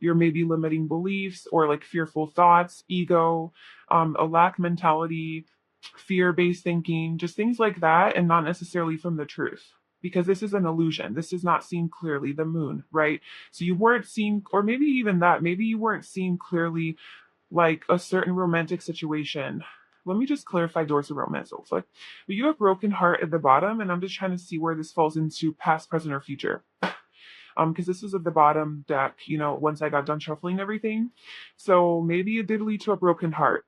your maybe limiting beliefs or like fearful thoughts, ego, a lack mentality, fear-based thinking, just things like that, and not necessarily from the truth. Because this is an illusion. This is not seen clearly, the moon, right? So you weren't seeing, or maybe even that, maybe you weren't seeing clearly like a certain romantic situation. Let me just clarify doors of romance. So it's like you have broken heart at the bottom, and I'm just trying to see where this falls into past, present, or future. Because this is at the bottom deck, once I got done shuffling everything. So maybe it did lead to a broken heart.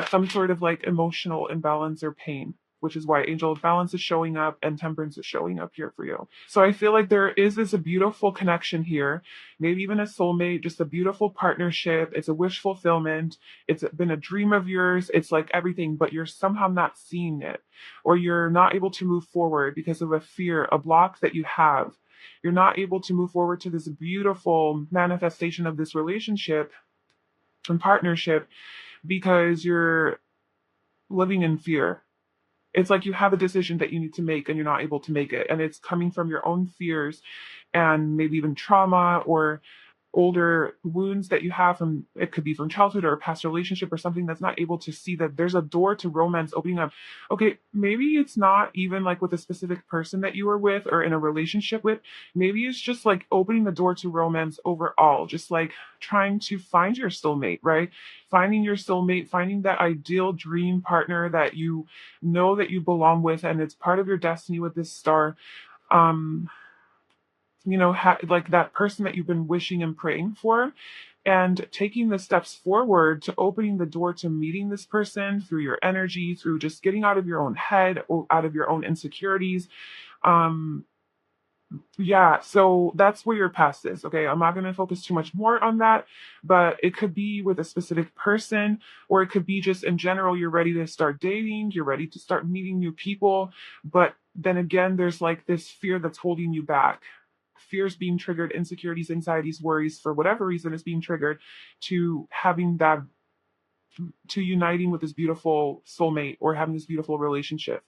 Some sort of like emotional imbalance or pain, which is why Angel of Balance is showing up and Temperance is showing up here for you. So I feel like there is this a beautiful connection here, maybe even a soulmate, just a beautiful partnership. It's a wish fulfillment. It's been a dream of yours. It's like everything, but you're somehow not seeing it, or you're not able to move forward because of a fear, a block that you have. You're not able to move forward to this beautiful manifestation of this relationship and partnership because you're living in fear. It's like you have a decision that you need to make and you're not able to make it. And it's coming from your own fears and maybe even trauma or older wounds that you have from, it could be from childhood or a past relationship or something, that's not able to see that there's a door to romance opening up. Okay, maybe it's not even like with a specific person that you were with or in a relationship with. Maybe it's just like opening the door to romance overall, just like trying to find your soulmate, right? Finding your soulmate, finding that ideal dream partner that you know that you belong with and it's part of your destiny with this star. um like that person that you've been wishing and praying for, and taking the steps forward to opening the door to meeting this person through your energy, through just getting out of your own head or out of your own insecurities. Um, yeah, so that's where your past is. Okay, I'm not going to focus too much more on that, but it could be with a specific person, or it could be just in general, you're ready to start dating, you're ready to start meeting new people. But then again, there's like this fear that's holding you back. Fears being triggered, insecurities, anxieties, worries, for whatever reason, is being triggered to having that, to uniting with this beautiful soulmate or having this beautiful relationship.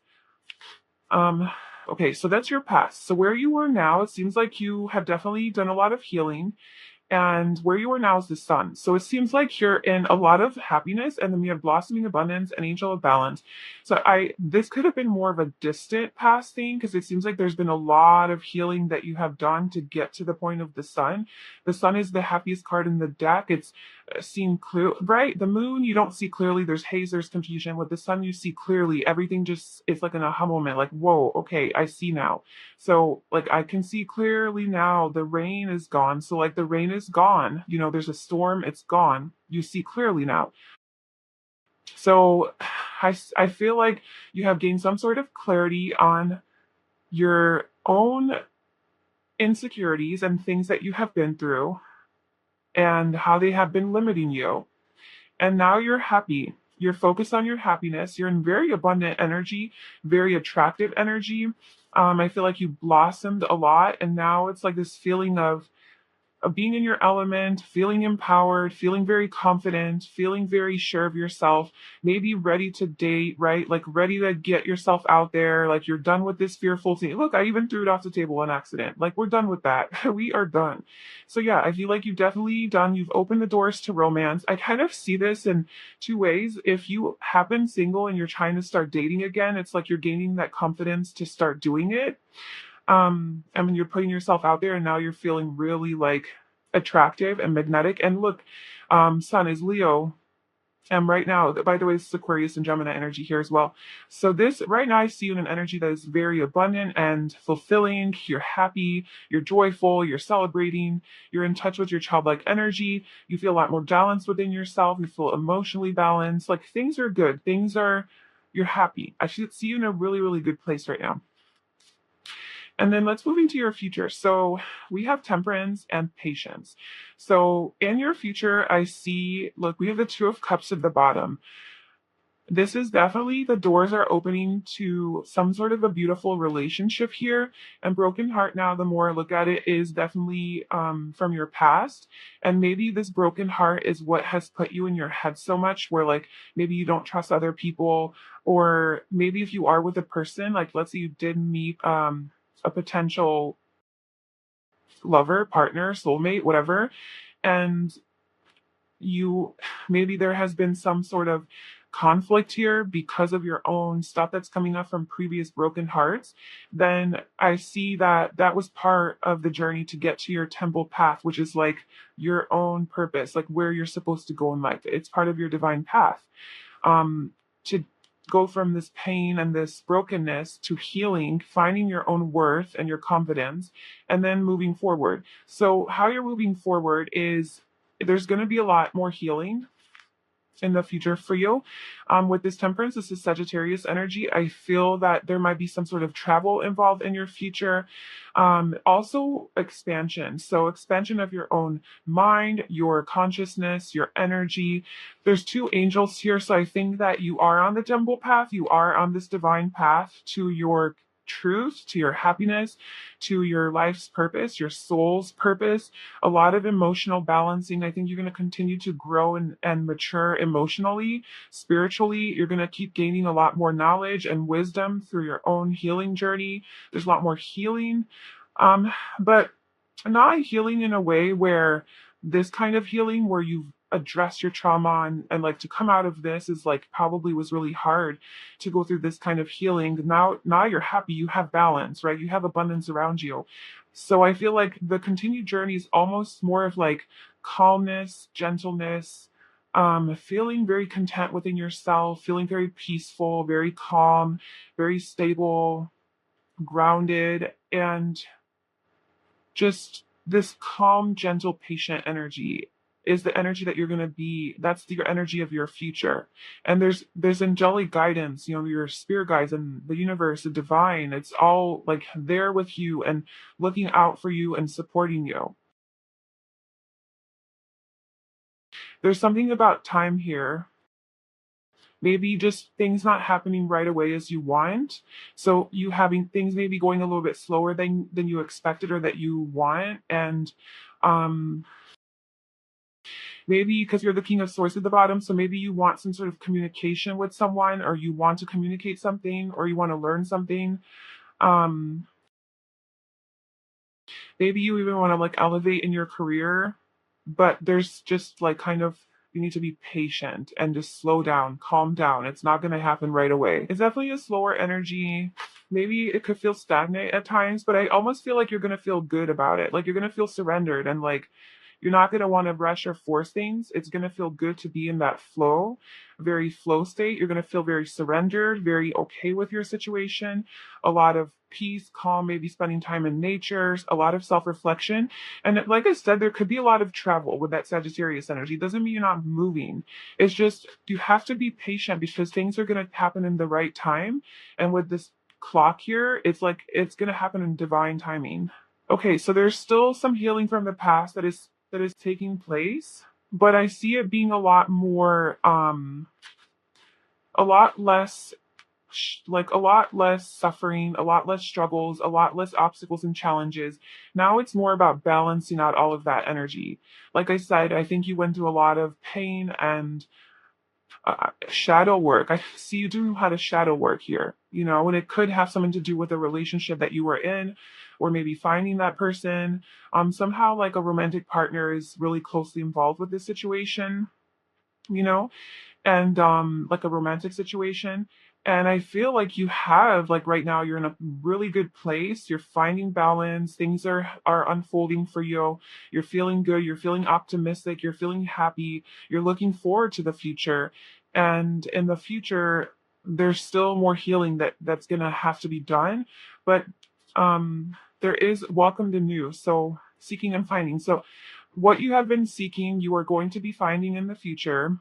Um, okay, so that's your past. So where you are now, it seems like you have definitely done a lot of healing, and where you are now is the sun. So it seems like you're in a lot of happiness, and then we have blossoming abundance and angel of balance. So this could have been more of a distant past thing, because it seems like there's been a lot of healing that you have done to get to the point of the sun. The sun is the happiest card in the deck. It's seen clear, right? The moon you don't see clearly. There's haze, there's confusion. With the sun you see clearly. Everything just, it's like an aha moment, like, whoa, okay, I see now. So like I can see clearly now the rain is gone. So like the rain is gone. There's a storm, it's gone. You see clearly now. So I feel like you have gained some sort of clarity on your own insecurities and things that you have been through and how they have been limiting you. And now you're happy. You're focused on your happiness. You're in very abundant energy, very attractive energy. I feel like you blossomed a lot, and now it's like this feeling of being in your element, feeling empowered, feeling very confident, feeling very sure of yourself, maybe ready to date, right? Like ready to get yourself out there. Like you're done with this fearful thing. Look, I even threw it off the table on accident. Like we're done with that. We are done. So yeah, I feel like you've definitely done, you've opened the doors to romance. I kind of see this in two ways. If you have been single and you're trying to start dating again, it's like you're gaining that confidence to start doing it. I mean, you're putting yourself out there and now you're feeling really like attractive and magnetic. And look, sun is Leo. And right now, by the way, this is Aquarius and Gemini energy here as well. So this right now, I see you in an energy that is very abundant and fulfilling. You're happy, you're joyful, you're celebrating, you're in touch with your childlike energy. You feel a lot more balanced within yourself. You feel emotionally balanced. Like things are good. You're happy. I should see you in a really, really good place right now. And then let's move into your future. So we have temperance and patience. So in your future, I see, look, we have the Two of Cups at the bottom. This is definitely the doors are opening to some sort of a beautiful relationship here. And broken heart now, the more I look at it, is definitely from your past. And maybe this broken heart is what has put you in your head so much where like maybe you don't trust other people, or maybe if you are with a person, like let's say you did meet a potential lover, partner, soulmate, whatever, and you maybe there has been some sort of conflict here because of your own stuff that's coming up from previous broken hearts, then I see that that was part of the journey to get to your temple path, which is like your own purpose, like where you're supposed to go in life. It's part of your divine path. To go from this pain and this brokenness to healing, finding your own worth and your confidence, and then moving forward. So, how you're moving forward is there's going to be a lot more healing in the future for you. With this temperance, this is Sagittarius energy. I feel that there might be some sort of travel involved in your future. Also, expansion. So, expansion of your own mind, your consciousness, your energy. There's two angels here. So, I think that you are on the temple path. You are on this divine path to your truth, to your happiness, to your life's purpose, your soul's purpose, a lot of emotional balancing. I think you're going to continue to grow and mature emotionally, spiritually. You're going to keep gaining a lot more knowledge and wisdom through your own healing journey. There's a lot more healing, but not healing in a way where this kind of healing where you've addressed your trauma and like to come out of this is like probably was really hard to go through this kind of healing. Now you're happy, you have balance, right? You have abundance around you. So I feel like the continued journey is almost more of like calmness, gentleness, feeling very content within yourself, feeling very peaceful, very calm, very stable, grounded, and just this calm, gentle, patient energy is the energy that you're going to be. That's your energy of your future. And there's angelic guidance, your spirit guides and the universe, the divine. It's all like there with you and looking out for you and supporting you. There's something about time here. Maybe just things not happening right away as you want. So you having things maybe going a little bit slower than you expected or that you want. And um maybe because you're the king of swords at the bottom, so maybe you want some sort of communication with someone, or you want to communicate something, or you want to learn something. Um, maybe you even want to like elevate in your career, but there's just like kind of you need to be patient and just slow down, calm down. It's not going to happen right away. It's definitely a slower energy. Maybe it could feel stagnant at times, but I almost feel like you're going to feel good about it. Like you're going to feel surrendered and like you're not going to want to rush or force things. It's going to feel good to be in that flow, very flow state. You're going to feel very surrendered, very okay with your situation, a lot of peace, calm, maybe spending time in nature, a lot of self reflection. And like I said, there could be a lot of travel with that Sagittarius energy. It doesn't mean you're not moving. It's just you have to be patient because things are going to happen in the right time. And with this clock here, it's like it's going to happen in divine timing. Okay, so there's still some healing from the past that is taking place, but I see it being a lot more a lot less like a lot less suffering, a lot less struggles, a lot less obstacles and challenges. Now it's more about balancing out all of that energy. Like I said, I think you went through a lot of pain and shadow work. I see you doing a lot of shadow work here, and it could have something to do with a relationship that you were in, or maybe finding that person. Somehow like a romantic partner is really closely involved with this situation, you know, and like a romantic situation. And I feel like you have like right now you're in a really good place. You're finding balance. Things are unfolding for you. You're feeling good. You're feeling optimistic. You're feeling happy. You're looking forward to the future. And in the future, there's still more healing that's gonna have to be done. But there is welcome to new. So seeking and finding. So what you have been seeking, you are going to be finding in the future.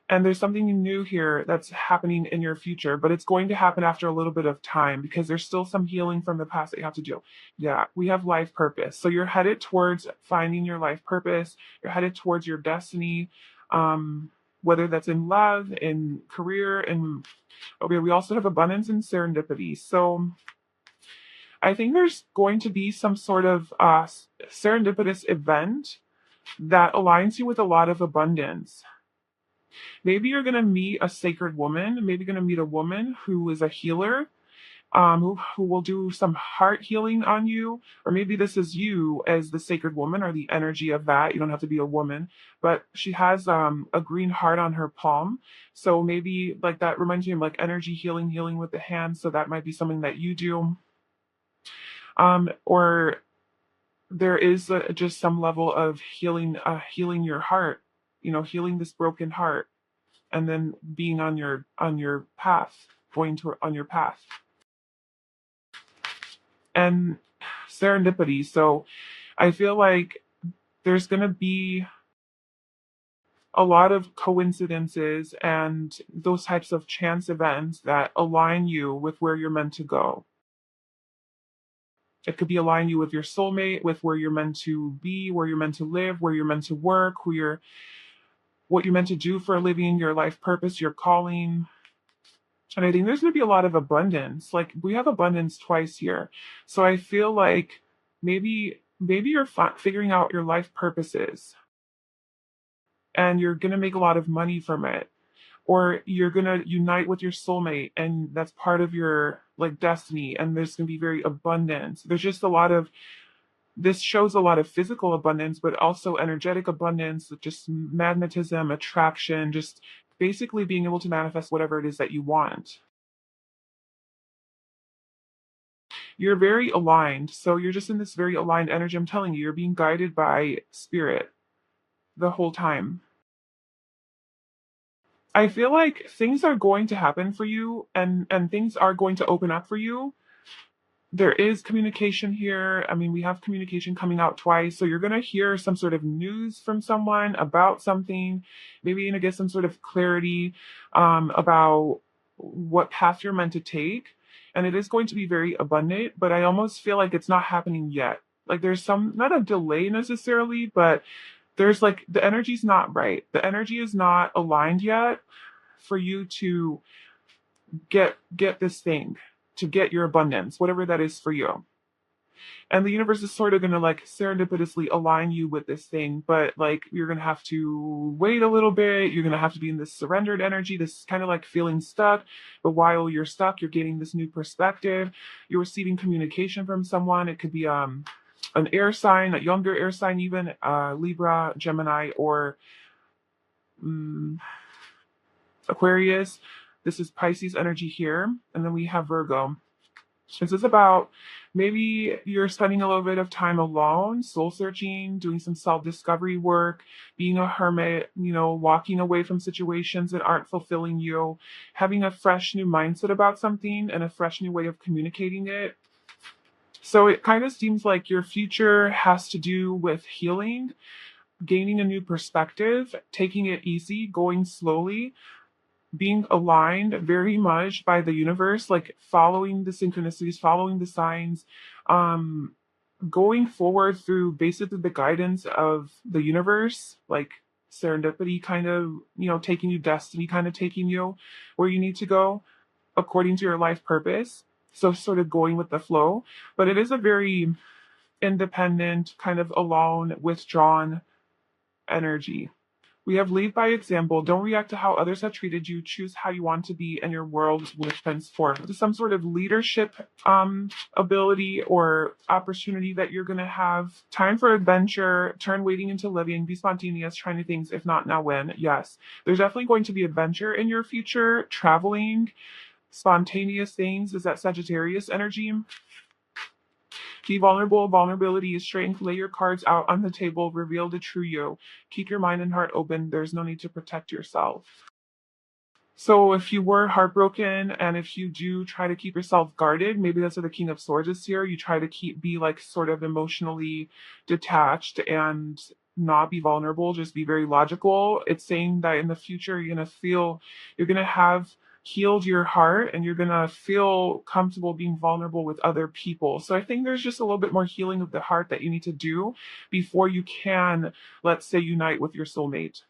And there's something new here that's happening in your future, but it's going to happen after a little bit of time because there's still some healing from the past that you have to do. Yeah, we have life purpose. So you're headed towards finding your life purpose. You're headed towards your destiny. Um, whether that's in love, in career, and okay, we also have abundance and serendipity. So I think there's going to be some sort of serendipitous event that aligns you with a lot of abundance. Maybe you're going to meet a sacred woman. Maybe you're going to meet a woman who is a healer, who will do some heart healing on you. Or maybe this is you as the sacred woman or the energy of that. You don't have to be a woman, but she has a green heart on her palm. So maybe like that reminds me of like energy healing, healing with the hands. So that might be something that you do. Or there is just some level of healing, healing your heart, healing this broken heart, and then being on your path, going to on your path. And serendipity. So I feel like there's going to be a lot of coincidences and those types of chance events that align you with where you're meant to go. It could be align you with your soulmate, with where you're meant to be, where you're meant to live, where you're meant to work, what you're meant to do for a living, your life purpose, your calling. And I think there's going to be a lot of abundance. Like we have abundance twice here. So I feel like maybe you're figuring out your life purposes and you're going to make a lot of money from it. Or you're going to unite with your soulmate and that's part of your like destiny, and there's going to be very abundance. There's just a lot of this shows a lot of physical abundance, but also energetic abundance, just magnetism, attraction, just basically being able to manifest whatever it is that you want. You're very aligned. So you're just in this very aligned energy. I'm telling you, you're being guided by spirit the whole time. I feel like things are going to happen for you and things are going to open up for you. There is communication here. I mean, we have communication coming out twice. So you're going to hear some sort of news from someone about something. Maybe you're going to get some sort of clarity about what path you're meant to take. And it is going to be very abundant, but I almost feel like it's not happening yet. Like there's not a delay necessarily, but there's like the energy's not right. The energy is not aligned yet for you to get this thing, to get your abundance, whatever that is for you. And the universe is sort of going to like serendipitously align you with this thing, but like you're going to have to wait a little bit. You're going to have to be in this surrendered energy, this kind of like feeling stuck. But while you're stuck, you're getting this new perspective. You're receiving communication from someone. It could be an air sign, a younger air sign, even Libra, Gemini, or Aquarius. This is Pisces energy here. And then we have Virgo. This is about maybe you're spending a little bit of time alone, soul searching, doing some self discovery work, being a hermit, walking away from situations that aren't fulfilling you, having a fresh new mindset about something and a fresh new way of communicating it. So it kind of seems like your future has to do with healing, gaining a new perspective, taking it easy, going slowly, being aligned very much by the universe, like following the synchronicities, following the signs, going forward through basically the guidance of the universe, like serendipity kind of, taking you, destiny kind of taking you where you need to go according to your life purpose. So sort of going with the flow, but it is a very independent, kind of alone, withdrawn energy. We have lead by example. Don't react to how others have treated you. Choose how you want to be, and your world will transform. There's some sort of leadership ability or opportunity that you're going to have. Time for adventure. Turn waiting into living. Be spontaneous. Try new things. If not, now when? Yes. There's definitely going to be adventure in your future. Traveling. Spontaneous things. Is that Sagittarius energy? Be vulnerable. Vulnerability is strength. Lay your cards out on the table. Reveal the true you. Keep your mind and heart open. There's no need to protect yourself. So if you were heartbroken and if you do try to keep yourself guarded, maybe that's what the King of Swords is here. You try to be like sort of emotionally detached and not be vulnerable, just be very logical. It's saying that in the future, you're going to have healed your heart and you're going to feel comfortable being vulnerable with other people. So I think there's just a little bit more healing of the heart that you need to do before you can, let's say, unite with your soulmate.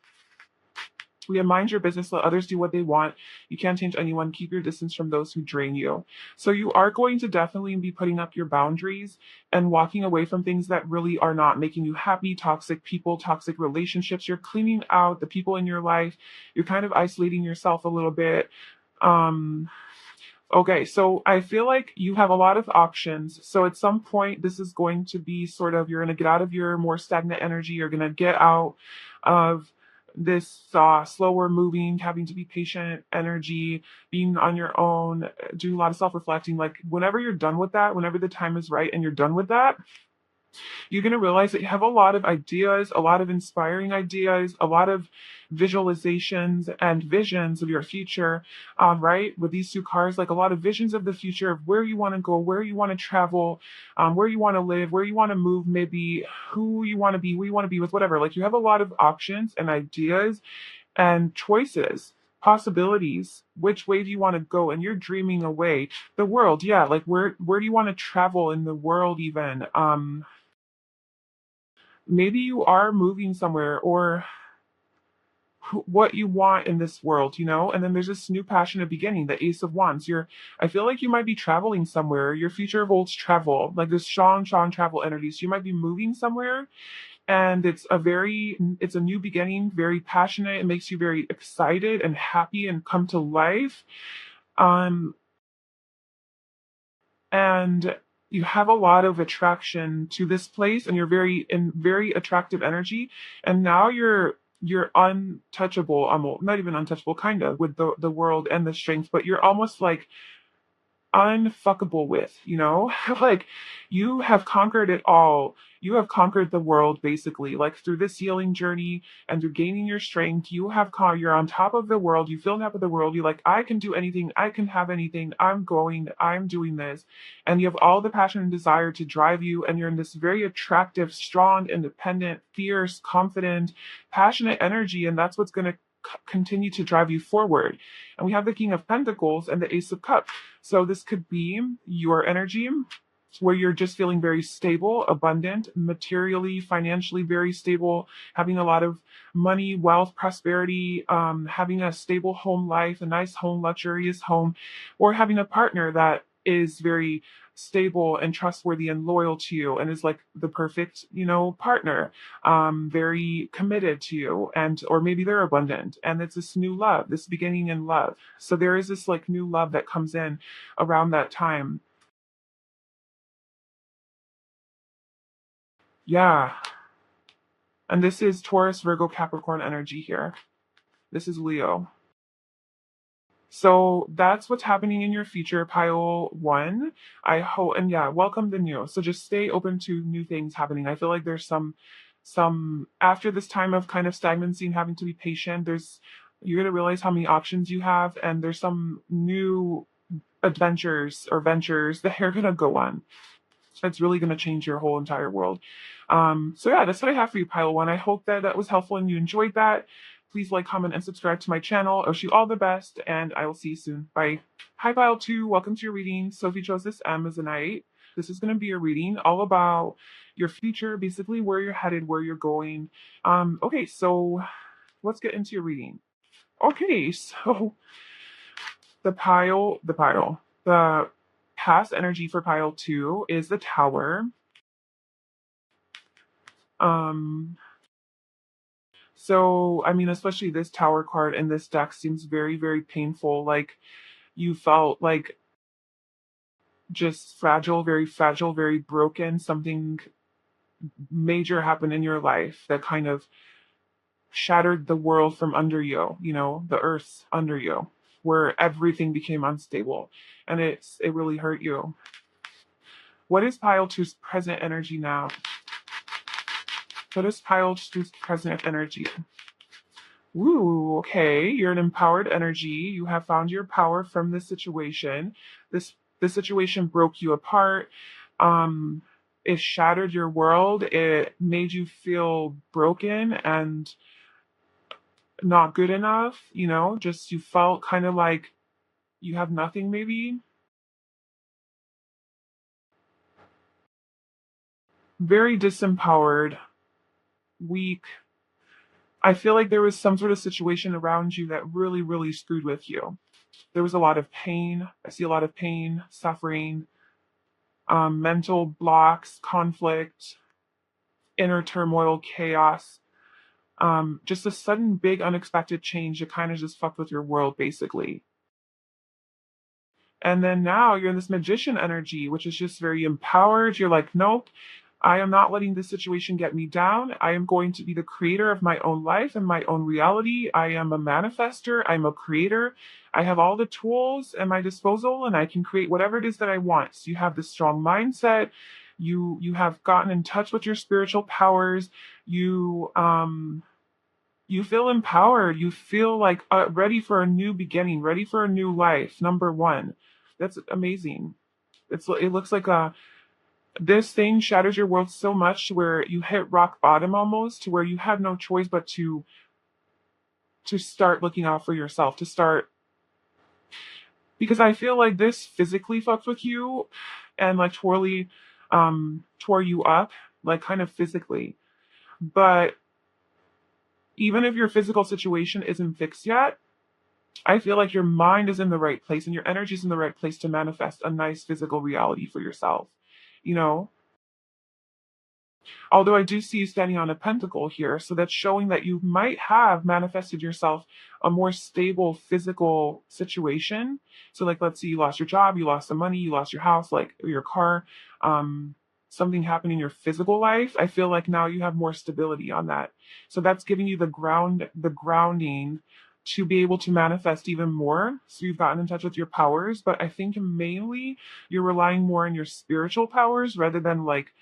Yeah, mind your business, let others do what they want. You can't change anyone. Keep your distance from those who drain you. So you are going to definitely be putting up your boundaries and walking away from things that really are not making you happy, toxic people, toxic relationships. You're cleaning out the people in your life. You're kind of isolating yourself a little bit. Um, Okay, so I feel like you have a lot of options. So at some point, this is going to be sort of, you're going to get out of your more stagnant energy. You're going to get out of this slower moving, having to be patient energy, being on your own, doing a lot of self reflecting. Like, whenever you're done with that, whenever the time is right and you're done with that, you're going to realize that you have a lot of ideas, a lot of inspiring ideas, a lot of visualizations and visions of your future, right? With these two cars, like a lot of visions of the future of where you want to go, where you want to travel, where you want to live, where you want to move, maybe who you want to be, who you want to be with, whatever. Like you have a lot of options and ideas and choices, possibilities. Which way do you want to go? And you're dreaming away the world. Yeah, like where do you want to travel in the world even? Maybe you are moving somewhere or what you want in this world, you know? And then there's this new passionate beginning, the Ace of Wands. I feel like you might be traveling somewhere. Your future holds travel, like this strong travel energy. So you might be moving somewhere and it's a new beginning, very passionate. It makes you very excited and happy and come to life. Um, and you have a lot of attraction to this place and you're very attractive energy, and now you're untouchable, not even untouchable, kind of, with the world and the strength, but you're almost like unfuckable with, you know? Like you have conquered it all. You have conquered the world basically. Like through this healing journey and through gaining your strength, you're on top of the world. You feel on top of the world. You're like, I can do anything, I can have anything, I'm doing this. And you have all the passion and desire to drive you, and you're in this very attractive, strong, independent, fierce, confident, passionate energy, and that's what's gonna continue to drive you forward. And we have the King of Pentacles and the Ace of Cups. So this could be your energy where you're just feeling very stable, abundant, materially, financially very stable, having a lot of money, wealth, prosperity, having a stable home life, a nice home, luxurious home, or having a partner that is very stable and trustworthy and loyal to you and is like the perfect, partner, very committed to you, and or maybe they're abundant and it's this new love, this beginning in love. So there is this like new love that comes in around that time. Yeah. And this is Taurus, Virgo, Capricorn energy here. This is Leo. So that's what's happening in your future, pile one. I hope, and yeah, welcome the new. So just stay open to new things happening. I feel like there's some after this time of kind of stagnancy and having to be patient, you're gonna realize how many options you have, and there's some new adventures or ventures that you're gonna go on. It's really going to change your whole entire world. So yeah, that's what I have for you, pile one. I hope that that was helpful and you enjoyed that. Please like, comment, and subscribe to my channel. I wish you all the best, and I will see you soon. Bye. Hi, pile two. Welcome to your reading. Sophie chose this Amazonite. This is going to be a reading all about your future, basically where you're headed, where you're going. Okay, so let's get into your reading. Okay, so the past energy for pile two is the Tower. Um, so I mean, especially this Tower card in this deck seems very painful. Like you felt like just fragile, very broken. Something major happened in your life that kind of shattered the world from under you, the earth under you, where everything became unstable. And it really hurt you. What is pile two's present energy now? What is pile two's present energy? Ooh, okay. You're an empowered energy. You have found your power from this situation. This situation broke you apart. Um, it shattered your world. It made you feel broken and not good enough, just you felt kind of like you have nothing maybe. Very disempowered, weak, I feel like there was some sort of situation around you that really, really screwed with you. There was a lot of pain. I see a lot of pain, suffering, mental blocks, conflict, inner turmoil, chaos. Just a sudden, big, unexpected change that kind of just fucked with your world, basically. And then now you're in this magician energy, which is just very empowered. You're like, nope, I am not letting this situation get me down. I am going to be the creator of my own life and my own reality. I am a manifester. I'm a creator. I have all the tools at my disposal and I can create whatever it is that I want. So you have this strong mindset. You have gotten in touch with your spiritual powers. You feel empowered. You feel like ready for a new beginning, ready for a new life. Number one, that's amazing. It looks like this thing shatters your world so much to where you hit rock bottom almost, to where you have no choice but to start looking out for yourself, to start, because I feel like this physically fucked with you and like totally tore you up, like kind of physically. But even if your physical situation isn't fixed yet, I feel like your mind is in the right place and your energy is in the right place to manifest a nice physical reality for yourself. You know, although I do see you standing on a pentacle here, so that's showing that you might have manifested yourself a more stable physical situation. So, like, let's say you lost your job, you lost some money, you lost your house, like your car, um, something happened in your physical life. I feel like now you have more stability on that. So that's giving you the grounding to be able to manifest even more. So you've gotten in touch with your powers, but I think mainly you're relying more on your spiritual powers rather than like,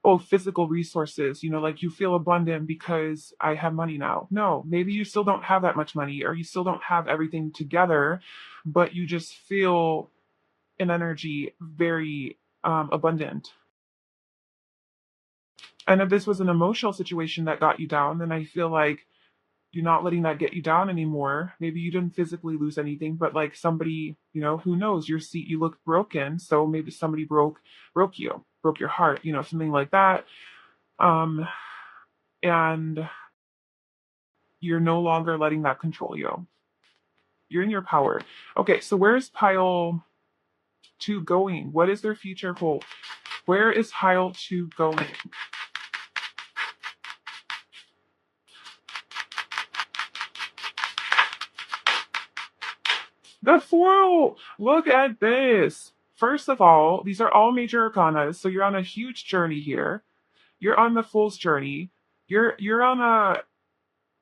oh, physical resources, like you feel abundant because I have money now. No, maybe you still don't have that much money or you still don't have everything together, but you just feel an energy very abundant. And if this was an emotional situation that got you down, then I feel like you're not letting that get you down anymore. Maybe you didn't physically lose anything, but like somebody, who knows, you look broken, so maybe somebody broke you, broke your heart, something like that. Um, and you're no longer letting that control you. You're in your power. Okay, so where's pile two going? What is their future hold? Where is pile two going? The foil! Look at this. First of all, these are all major arcanas, so you're on a huge journey here. You're on the Fool's journey. You're on a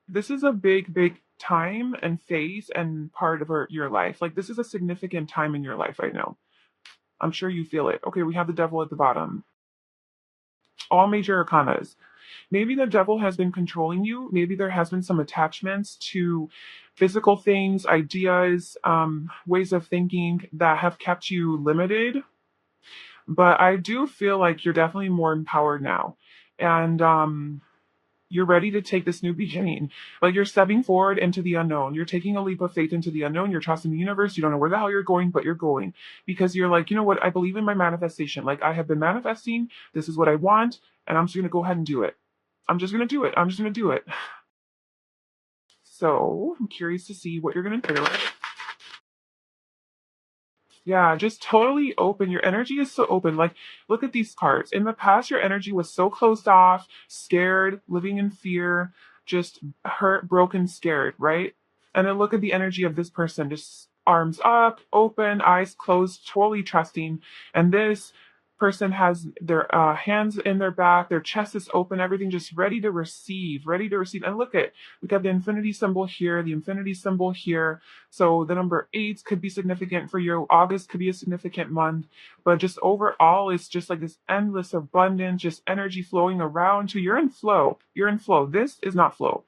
this is a big, big time and phase and part of your life. Like this is a significant time in your life right now. I'm sure you feel it. Okay, we have the devil at the bottom. All major arcanas. Maybe the devil has been controlling you. Maybe there has been some attachments to physical things, ideas, ways of thinking that have kept you limited. But I do feel like you're definitely more empowered now. And you're ready to take this new beginning. Like you're stepping forward into the unknown. You're taking a leap of faith into the unknown. You're trusting the universe. You don't know where the hell you're going, but you're going because you're like, you know what? I believe in my manifestation. Like I have been manifesting. This is what I want. And I'm just going to go ahead and do it. I'm just going to do it. I'm just going to do it. So I'm curious to see what you're going to do. Yeah, just totally open. Your energy is so open. Like, look at these cards. In the past, your energy was so closed off, scared, living in fear, just hurt, broken, scared, right? And then look at the energy of this person, just arms up, open, eyes closed, totally trusting. And this person has their hands in their back, their chest is open, everything just ready to receive, ready to receive. And look at, we got the infinity symbol here, the infinity symbol here. So the number 8 could be significant for you. August could be a significant month, but just overall, it's just like this endless abundance, just energy flowing around you. You're in flow. You're in flow. This is not flow.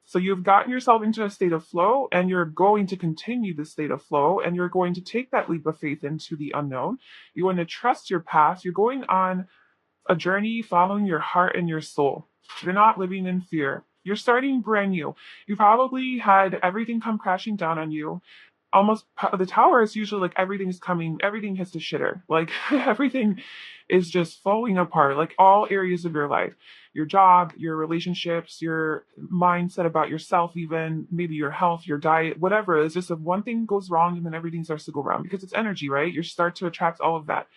So you've gotten yourself into a state of flow and you're going to continue the state of flow and you're going to take that leap of faith into the unknown. You're going to trust your path. You're going on a journey following your heart and your soul. You're not living in fear. You're starting brand new. You probably had everything come crashing down on you. almost the tower is usually like everything's coming, everything hits the shitter. Like everything is just falling apart, like all areas of your life, your job, your relationships, your mindset about yourself, even maybe your health, your diet, whatever. It's just if one thing goes wrong and then everything starts to go wrong because it's energy, right? You start to attract all of that.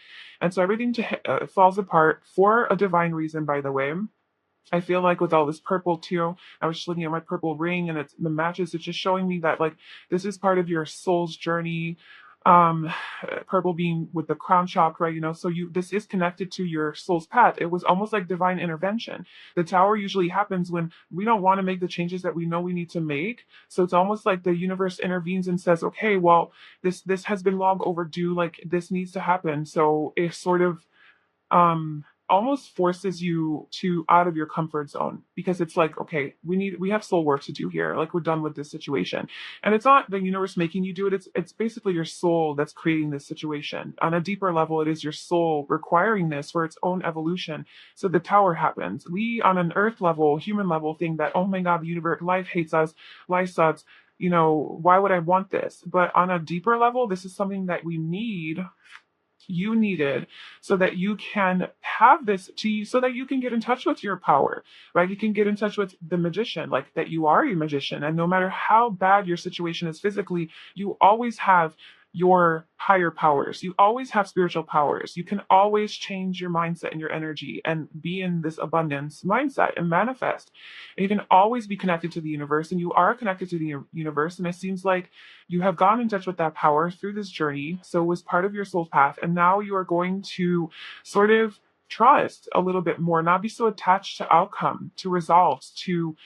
And so everything falls apart for a divine reason, by the way. I feel like with all this purple too, I was just looking at my purple ring and it's the matches. It's just showing me that like this is part of your soul's journey. Um, Purple being with the crown chakra, so this is connected to your soul's path. It was almost like divine intervention. The tower usually happens when we don't want to make the changes that we know we need to make. So it's almost like the universe intervenes and says, okay, well, this has been long overdue. Like this needs to happen. So it sort of almost forces you to out of your comfort zone because it's like, okay, we have soul work to do here. Like we're done with this situation. And it's not the universe making you do it. It's basically your soul that's creating this situation. On a deeper level, it is your soul requiring this for its own evolution. So the tower happens. We on an earth level, human level think that, oh my God, the universe, life hates us, life sucks. Why would I want this? But on a deeper level, this is something that we need, you needed, so that you can have this so that you can get in touch with your power, right? You can get in touch with the magician, like that you are a magician, and no matter how bad your situation is physically, you always have your higher powers. You always have spiritual powers. You can always change your mindset and your energy and be in this abundance mindset and manifest. And you can always be connected to the universe, and you are connected to the universe. And it seems like you have gone in touch with that power through this journey. So it was part of your soul path. And now you are going to sort of trust a little bit more, not be so attached to outcome, to results, to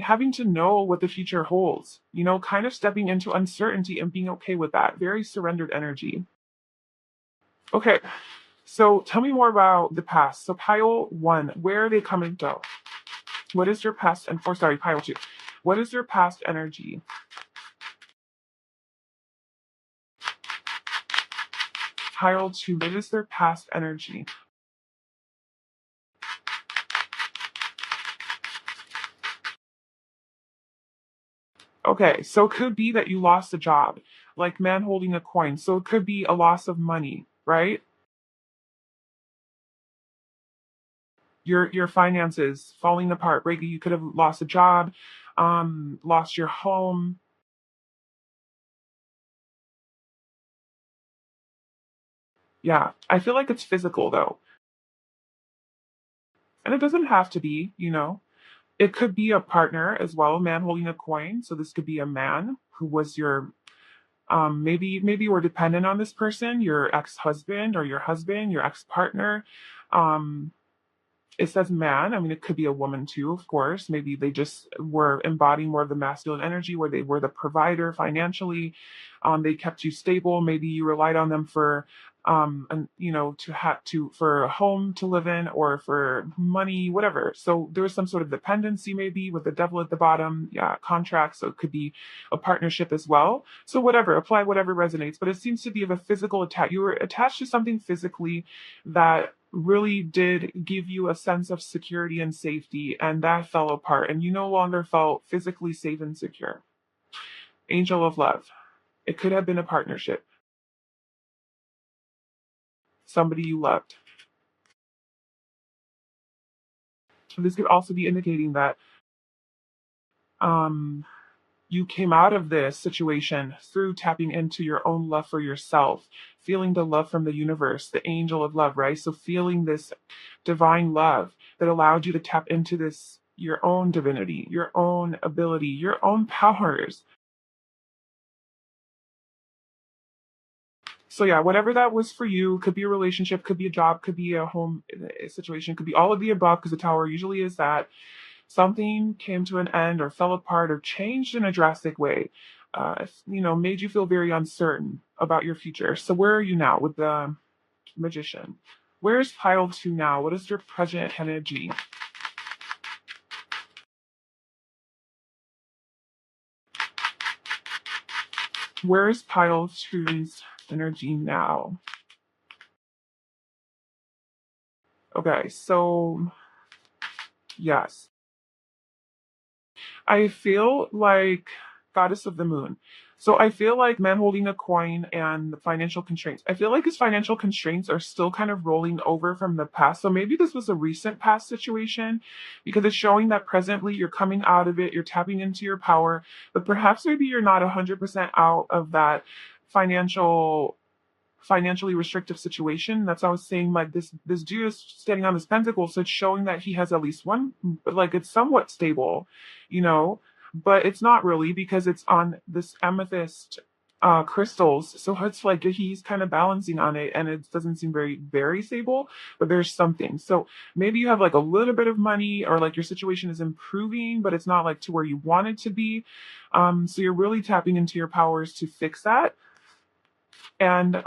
having to know what the future holds, kind of stepping into uncertainty and being okay with that. Very surrendered energy. Okay. So tell me more about the past. So pile one, where are they coming from? What is your past and or sorry, pile two. What is your past energy? Pile two, what is their past energy? Okay, so it could be that you lost a job, like man holding a coin. So it could be a loss of money, right? Your finances falling apart, right? You could have lost a job, lost your home. Yeah, I feel like it's physical though. And it doesn't have to be. It could be a partner as well, a man holding a coin. So this could be a man who was your maybe you were dependent on this person, your ex-husband or your husband, your ex-partner. Um, it says man. I mean, it could be a woman too, of course. Maybe they just were embodying more of the masculine energy where they were the provider financially. They kept you stable. Maybe you relied on them for and to have to for a home to live in or for money, whatever. So there was some sort of dependency maybe with the devil at the bottom. Yeah, contract. So it could be a partnership as well. So whatever, apply whatever resonates. But it seems to be of a physical attach. You were attached to something physically that really did give you a sense of security and safety, and that fell apart, and you no longer felt physically safe and secure. Angel of love. It could have been a partnership, somebody you loved. This could also be indicating that um, you came out of this situation through tapping into your own love for yourself, feeling the love from the universe, the angel of love, right? So feeling this divine love that allowed you to tap into this, your own divinity, your own ability, your own powers. So yeah, whatever that was for you, could be a relationship, could be a job, could be a home situation, could be all of the above, because the tower usually is that something came to an end or fell apart or changed in a drastic way. Made you feel very uncertain about your future. So where are you now with the magician? Where's pile two now? What is your present energy? Where's pile two's energy now? Okay, so yes. I feel like goddess of the moon. So I feel like man holding a coin and the financial constraints. I feel like his financial constraints are still kind of rolling over from the past. So maybe this was a recent past situation because it's showing that presently you're coming out of it, you're tapping into your power, but perhaps maybe you're not 100% out of that financial financially restrictive situation. That's why I was saying like this dude is standing on this pentacle, so it's showing that he has at least one, but like it's somewhat stable, you know, but it's not really because it's on this amethyst crystals. So it's like he's kind of balancing on it and it doesn't seem very stable, but there's something. So maybe you have like a little bit of money or like your situation is improving, but it's not like to where you want it to be. So you're really tapping into your powers to fix that. And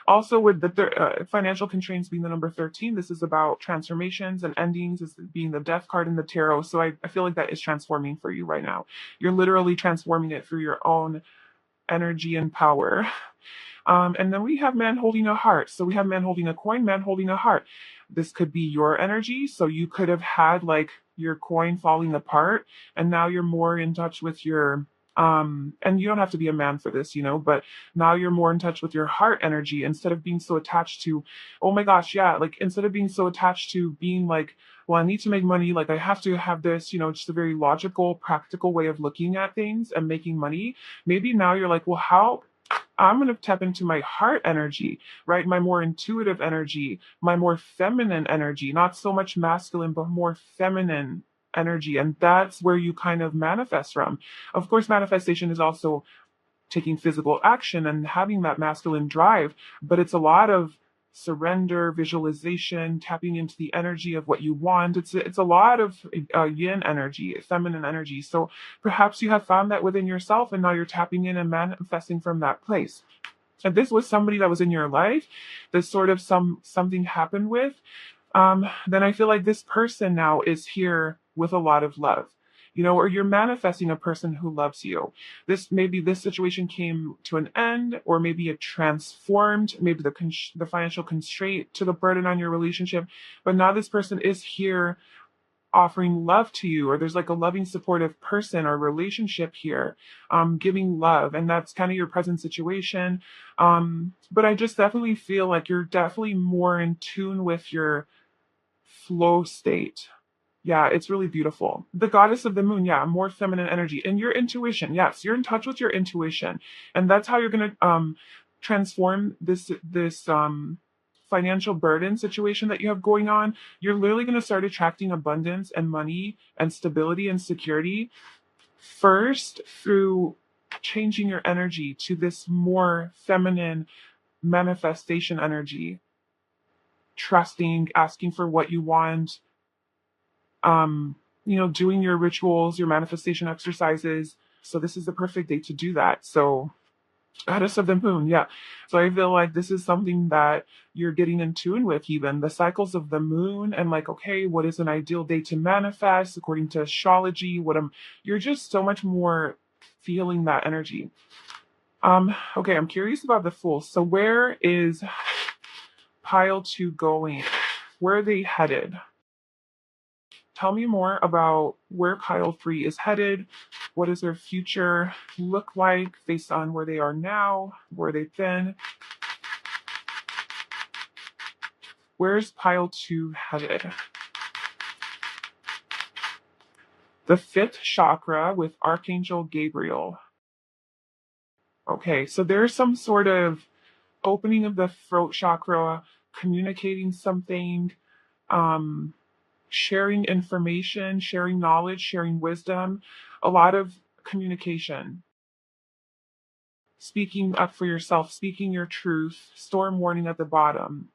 also with the financial constraints being the number 13, this is about transformations and endings, this being the death card in the tarot. So I feel like that is transforming for you right now. You're literally transforming it through your own energy and power. And then we have man holding a heart. So we have man holding a coin, man holding a heart. This could be your energy. So you could have had like your coin falling apart, and now you're more in touch with your and you don't have to be a man for this, you know, but now you're more in touch with your heart energy instead of being so attached to, oh my gosh, yeah, like instead of being so attached to being like, well, I need to make money, like I have to have this, you know, just a very logical, practical way of looking at things and making money. Maybe now you're like, well, how I'm going to tap into my heart energy, right? My more intuitive energy, my more feminine energy, not so much masculine, but more feminine energy. And that's where you kind of manifest from. Of course, manifestation is also taking physical action and having that masculine drive, but it's a lot of surrender, visualization, tapping into the energy of what you want. It's a lot of yin energy, feminine energy. So perhaps you have found that within yourself, and now you're tapping in and manifesting from that place. If this was somebody that was in your life, this sort of something happened with, then I feel like this person now is here with a lot of love, you know, or you're manifesting a person who loves you. Maybe this situation came to an end, or maybe it transformed, maybe the financial constraint to the burden on your relationship, but now this person is here offering love to you, or there's like a loving supportive person or relationship here, giving love, and that's kind of your present situation. But I just definitely feel like you're definitely more in tune with your flow state. Yeah, it's really beautiful. The goddess of the moon, yeah, more feminine energy. And your intuition, yes, you're in touch with your intuition. And that's how you're gonna transform this financial burden situation that you have going on. You're literally gonna start attracting abundance and money and stability and security first through changing your energy to this more feminine manifestation energy, trusting, asking for what you want, you know, doing your rituals, your manifestation exercises. So this is the perfect day to do that. So goddess of the moon, yeah. So I feel like this is something that you're getting in tune with, even the cycles of the moon, and like, okay, what is an ideal day to manifest according to astrology? You're just so much more feeling that energy. Okay, I'm curious about the Fool. So where is pile two going? Where are they headed? Tell me more about where pile three is headed. What does their future look like based on where they are now, where they've been? Where's pile two headed? The fifth chakra with Archangel Gabriel. Okay, so there's some sort of opening of the throat chakra, communicating something, um, sharing information, sharing knowledge, sharing wisdom, a lot of communication. Speaking up for yourself, speaking your truth, storm warning at the bottom.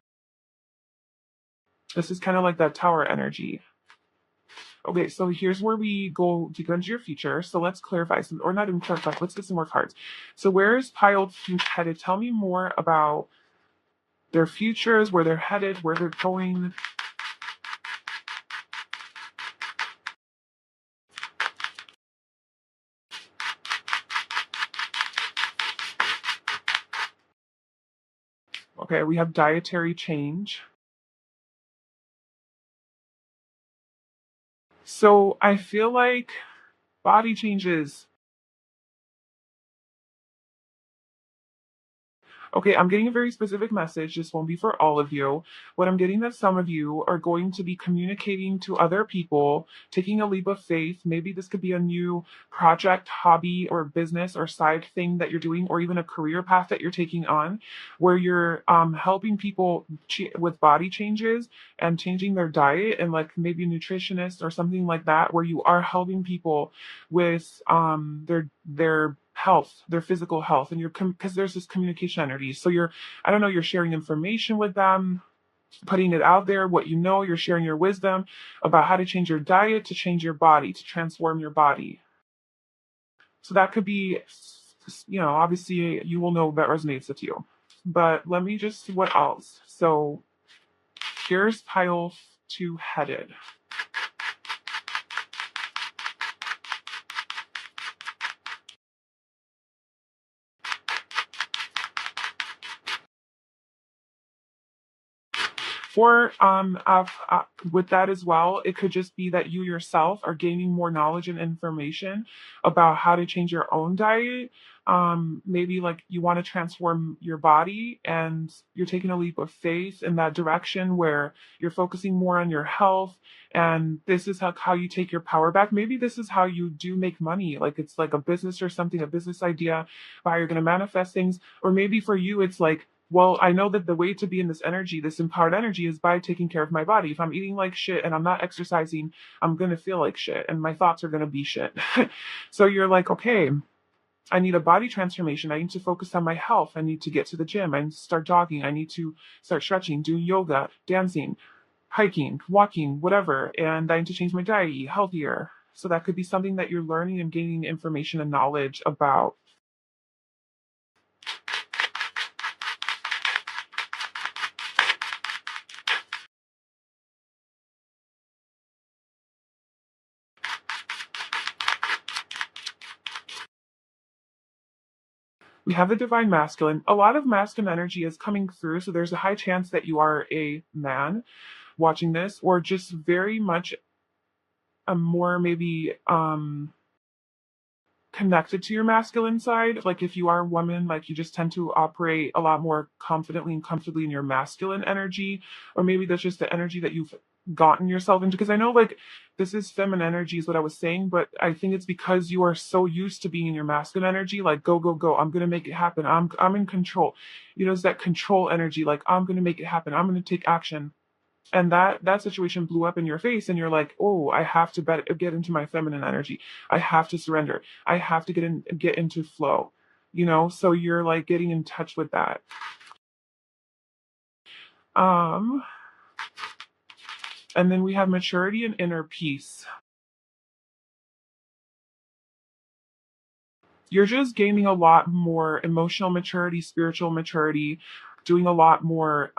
This is kind of like that tower energy. Okay, so here's where we go to into your future. So let's clarify some, or not even clarify, let's get some more cards. So where's pile two headed? Tell me more about their futures, where they're headed, where they're going. Okay, we have dietary change. So I feel like body changes. Okay, I'm getting a very specific message. This won't be for all of you. What I'm getting that some of you are going to be communicating to other people, taking a leap of faith. Maybe this could be a new project, hobby, or business or side thing that you're doing, or even a career path that you're taking on, where you're helping people with body changes and changing their diet, and like maybe a nutritionist or something like that, where you are helping people with their health, their physical health, and you're because there's this communication energy. So you're, I don't know, you're sharing information with them, putting it out there, what you know, you're sharing your wisdom about how to change your diet, to change your body, to transform your body. So that could be, obviously you will know that resonates with you. But let me just see what else. So here's pile 2 headed. Or with that as well, it could just be that you yourself are gaining more knowledge and information about how to change your own diet. Maybe like you want to transform your body and you're taking a leap of faith in that direction where you're focusing more on your health. And this is how you take your power back. Maybe this is how you do make money. Like it's like a business or something, a business idea, how you're going to manifest things. Or maybe for you, it's like, well, I know that the way to be in this energy, this empowered energy, is by taking care of my body. If I'm eating like shit and I'm not exercising, I'm going to feel like shit and my thoughts are going to be shit. So you're like, okay, I need a body transformation. I need to focus on my health. I need to get to the gym. I need to start jogging. I need to start stretching, doing yoga, dancing, hiking, walking, whatever. And I need to change my diet, eat healthier. So that could be something that you're learning and gaining information and knowledge about. We have the divine masculine. A lot of masculine energy is coming through, so there's a high chance that you are a man watching this, or just very much a more maybe connected to your masculine side. Like if you are a woman, like you just tend to operate a lot more confidently and comfortably in your masculine energy, or maybe that's just the energy that you've gotten yourself into. Because I know like this is feminine energy is what I was saying, but I think it's because you are so used to being in your masculine energy, like go go go, I'm gonna make it happen. I'm in control. It's that control energy, like I'm gonna make it happen. I'm gonna take action. And that situation blew up in your face and you're like, oh, I have to get into my feminine energy. I have to surrender. I have to get into flow. So you're like getting in touch with that. um and then we have maturity and inner peace. You're just gaining a lot more emotional maturity, spiritual maturity, doing a lot more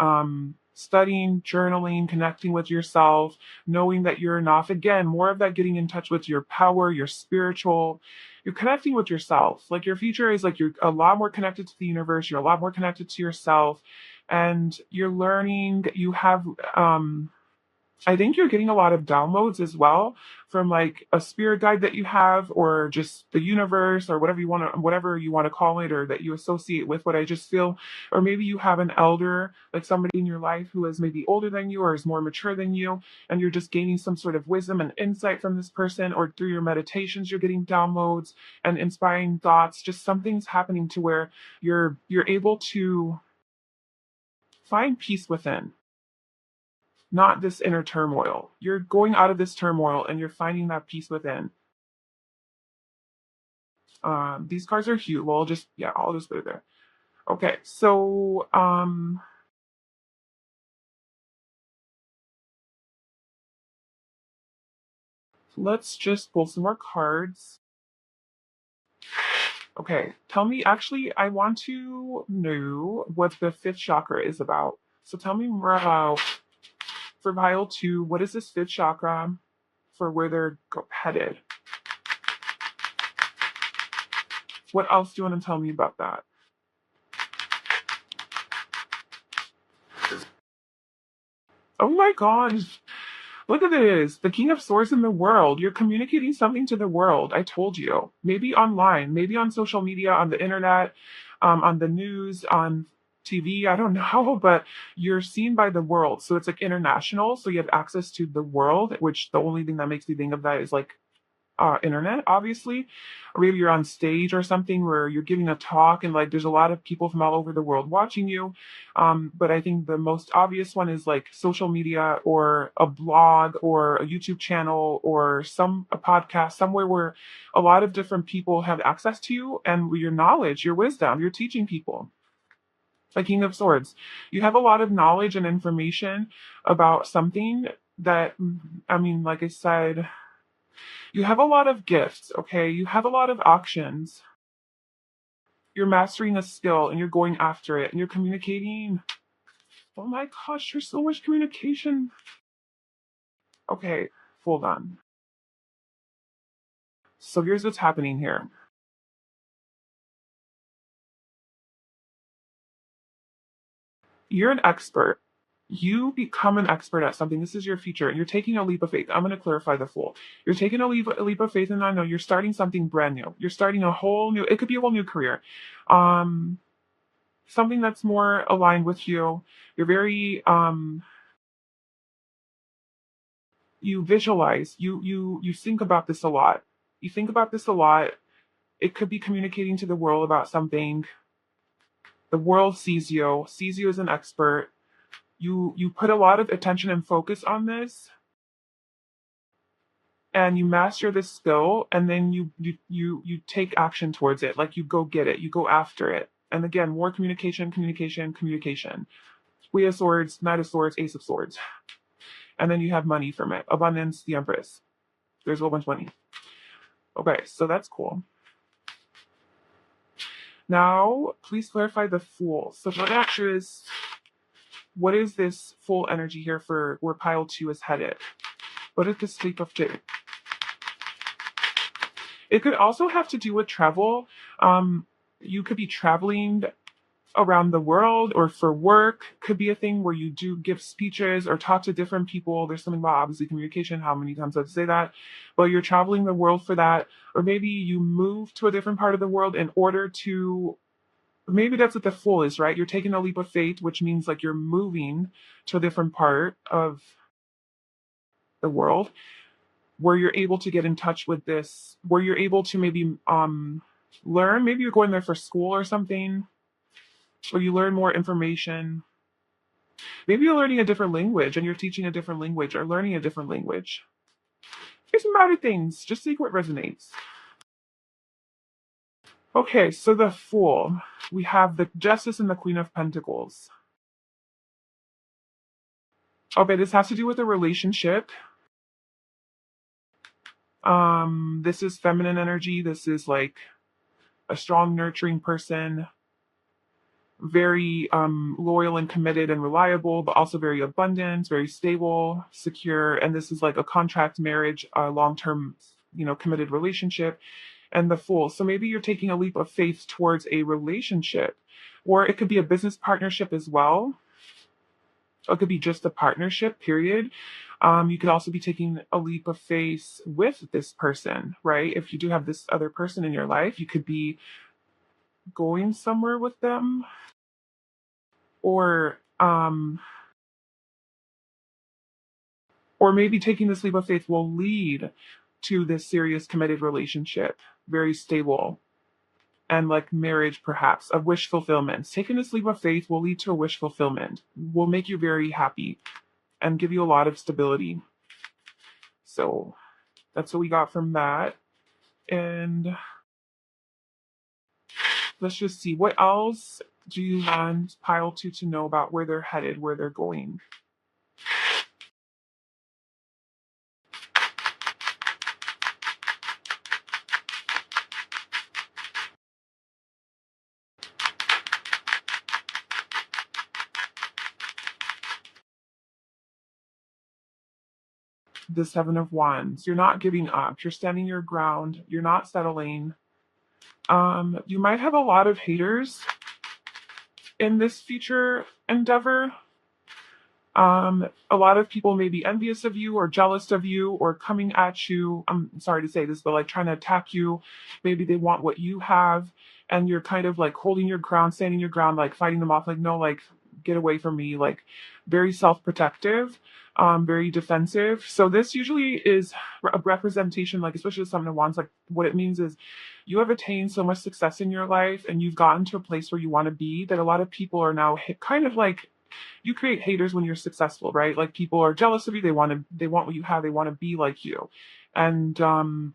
studying, journaling, connecting with yourself, knowing that you're enough. Again, more of that getting in touch with your power, your spiritual, you're connecting with yourself. Like your future is like you're a lot more connected to the universe, you're a lot more connected to yourself, and you're learning, you have I think you're getting a lot of downloads as well from like a spirit guide that you have, or just the universe, or whatever you want to call it, or that you associate with what I just feel. Or maybe you have an elder, like somebody in your life who is maybe older than you or is more mature than you, and you're just gaining some sort of wisdom and insight from this person, or through your meditations you're getting downloads and inspiring thoughts. Just something's happening to where you're able to find peace within, not this inner turmoil. You're going out of this turmoil and you're finding that peace within. These cards are huge. Well, I'll just put it there. Okay, so let's just pull some more cards. Okay, tell me. Actually, I want to know what the 5th chakra is about. So tell me more about, for pile 2, what is this 5th chakra for where they're headed? What else do you want to tell me about that? Oh my God. Look at this. The King of Swords in the world. You're communicating something to the world. I told you. Maybe online, maybe on social media, on the internet, on the news, on TV, I don't know, but you're seen by the world. So it's like international. So you have access to the world, which the only thing that makes me think of that is like internet, obviously. Or maybe you're on stage or something where you're giving a talk and like there's a lot of people from all over the world watching you. But I think the most obvious one is like social media or a blog or a YouTube channel or a podcast, somewhere where a lot of different people have access to you and your knowledge, your wisdom, you're teaching people. Like King of Swords. You have a lot of knowledge and information about something that, I mean, like I said, you have a lot of gifts, okay? You have a lot of options. You're mastering a skill and you're going after it and you're communicating. Oh my gosh, there's so much communication. Okay, hold on. So here's what's happening here. You're an expert. You become an expert at something. This is your future. You're taking a leap of faith. I'm going to clarify the Fool. You're taking a leap of faith, and I know you're starting something brand new. You're starting a whole new. It could be a whole new career. Um, Something that's more aligned with you. You're very you visualize. You think about this a lot. You think about this a lot. It could be communicating to the world about something. The world sees you as an expert. You put a lot of attention and focus on this and you master this skill and then you take action towards it, like you go get it, you go after it. And again, more communication. Queen of Swords, Knight of Swords, Ace of Swords. And then you have money from it. Abundance, the Empress. There's a whole bunch of money. Okay, so that's cool. Now please clarify the Fool. So what is this full energy here for where pile 2 is headed? What is the sleep of 2? It could also have to do with travel. You could be traveling around the world or for work. Could be a thing where you do give speeches or talk to different people. There's something about obviously communication, how many times I have to say that. But you're traveling the world for that. Or maybe you move to a different part of the world in order to, maybe that's what the Fool is, right? You're taking a leap of faith, which means like you're moving to a different part of the world where you're able to get in touch with this, where you're able to maybe learn. Maybe you're going there for school or something, or you learn more information. Maybe you're learning a different language and you're teaching a different language or learning a different language. There's some other things. Just see what resonates. Okay, so the Fool. We have the Justice and the Queen of Pentacles. Okay, this has to do with a relationship. This is feminine energy. This is like a strong, nurturing person, very loyal and committed and reliable, but also very abundant, very stable, secure. And this is like a contract, marriage, long-term, committed relationship. And the Fool. So maybe you're taking a leap of faith towards a relationship, or it could be a business partnership as well. It could be just a partnership, period. You could also be taking a leap of faith with this person, right? If you do have this other person in your life, you could be going somewhere with them, or maybe taking this leap of faith will lead to this serious committed relationship, very stable, and like marriage, perhaps, of wish fulfillment. Taking this leap of faith will lead to a wish fulfillment, will make you very happy and give you a lot of stability. So that's what we got from that. And let's just see, what else do you want pile 2 to know about where they're headed, where they're going? The Seven of Wands. You're not giving up. You're standing your ground. You're not settling. You might have a lot of haters in this future endeavor. A lot of people may be envious of you or jealous of you or coming at you. I'm sorry to say this, but like trying to attack you. Maybe they want what you have. and you're kind of like holding your ground, standing your ground, like fighting them off, like, no, like, get away from me, like very self-protective, very defensive. So this usually is a representation, like especially with someone who wants, like what it means is you have attained so much success in your life and you've gotten to a place where you want to be, that a lot of people are now kind of like, you create haters when you're successful, right? Like people are jealous of you, they want what you have, they want to be like you. And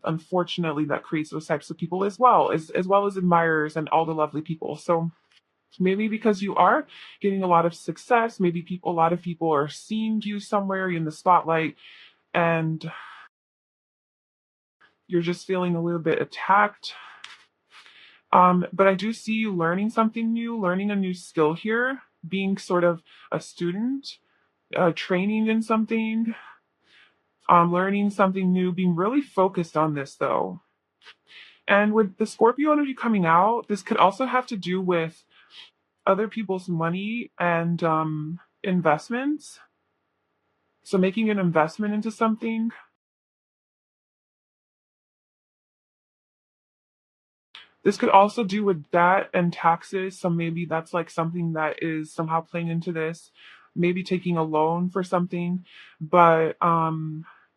unfortunately that creates those types of people as well as admirers and all the lovely people. So maybe because you are getting a lot of success, maybe a lot of people are seeing you somewhere in the spotlight, and you're just feeling a little bit attacked. But I do see you learning something new, learning a new skill here, being sort of a student, training in something, learning something new, being really focused on this though. And with the Scorpio energy coming out, this could also have to do with other people's money and investments. So making an investment into something. This could also do with that and taxes. So maybe that's like something that is somehow playing into this. Maybe taking a loan for something. But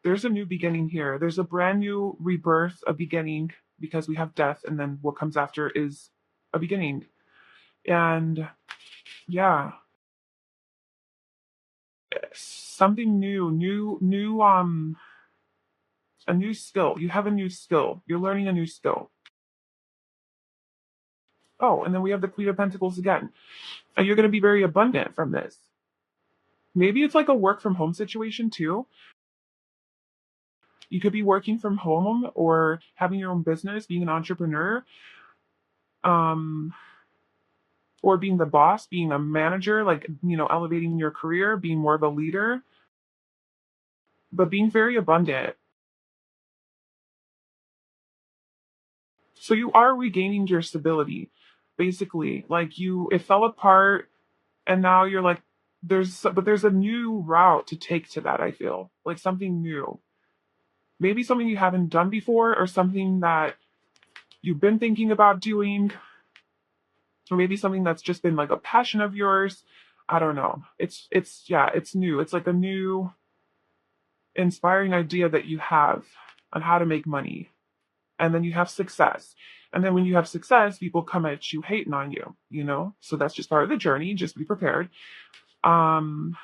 there's a new beginning here. There's a brand new rebirth, a beginning, because we have death, and then what comes after is a beginning. And yeah, something a new skill. You have a new skill. You're learning a new skill. Oh, and then we have the Queen of Pentacles again. And you're going to be very abundant from this. Maybe it's like a work from home situation too. You could be working from home or having your own business, being an entrepreneur, um, or being the boss, being a manager, like, elevating your career, being more of a leader, but being very abundant. So you are regaining your stability, basically. Like it fell apart, and now you're like, there's a new route to take to that, I feel. Like something new. Maybe something you haven't done before, or something that you've been thinking about doing, or maybe something that's just been like a passion of yours. I don't know. It's new. It's like a new inspiring idea that you have on how to make money. And then you have success. And then when you have success, people come at you hating on you. So that's just part of the journey. Just be prepared. Um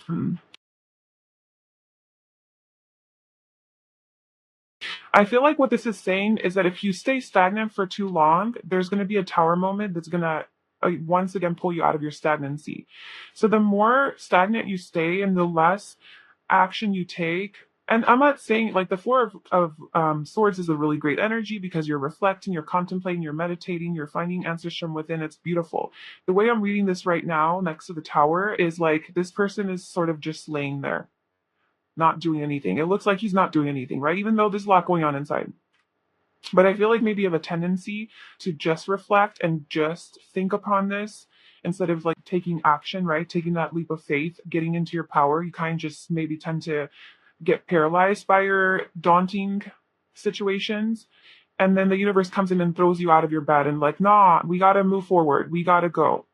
hmm. I feel like what this is saying is that if you stay stagnant for too long, there's going to be a tower moment that's going to once again pull you out of your stagnancy. So the more stagnant you stay and the less action you take, and I'm not saying like the Four of Swords is a really great energy because you're reflecting, you're contemplating, you're meditating, you're finding answers from within. It's beautiful. The way I'm reading this right now next to the tower is like this person is sort of just laying there, not doing anything. It looks like he's not doing anything, right? Even though there's a lot going on inside. But I feel like maybe you have a tendency to just reflect and just think upon this instead of like taking action, right? Taking that leap of faith, getting into your power. You kind of just maybe tend to get paralyzed by your daunting situations. And then the universe comes in and throws you out of your bed and like, nah, we got to move forward. We got to go.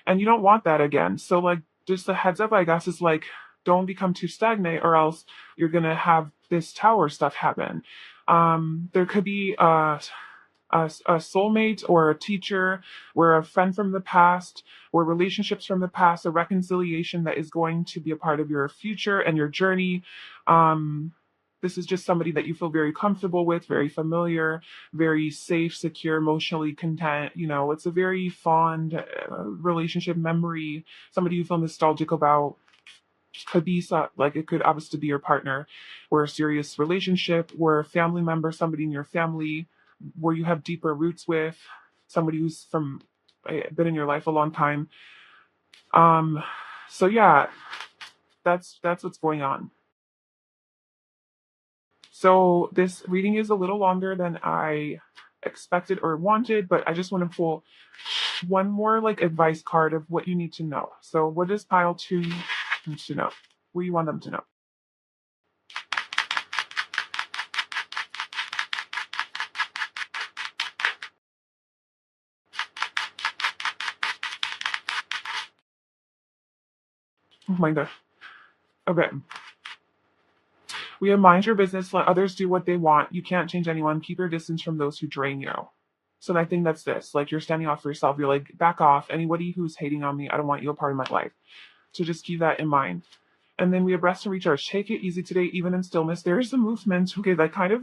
And you don't want that again. So like just a heads up, I guess, is like don't become too stagnant or else you're gonna have this tower stuff happen. There could be a soulmate or a teacher or a friend from the past or relationships from the past, a reconciliation that is going to be a part of your future and your journey. This is just somebody that you feel very comfortable with, very familiar, very safe, secure, emotionally content. It's a very fond relationship memory, somebody you feel nostalgic about. Could be like it could obviously be your partner or a serious relationship or a family member, somebody in your family where you have deeper roots with, somebody who's been in your life a long time. Um, so yeah, that's what's going on. So this reading is a little longer than I expected or wanted, but I just want to pull one more like advice card of what you need to know. So what does pile 2 need to know? What do you want them to know? Oh my god. Okay. We have mind your business, let others do what they want. You can't change anyone. Keep your distance from those who drain you. So I think that's this. Like you're standing off for yourself. You're like, back off. Anybody who's hating on me, I don't want you a part of my life. So just keep that in mind. And then we have rest and recharge. Take it easy today, even in stillness. There's a movement, okay, that kind of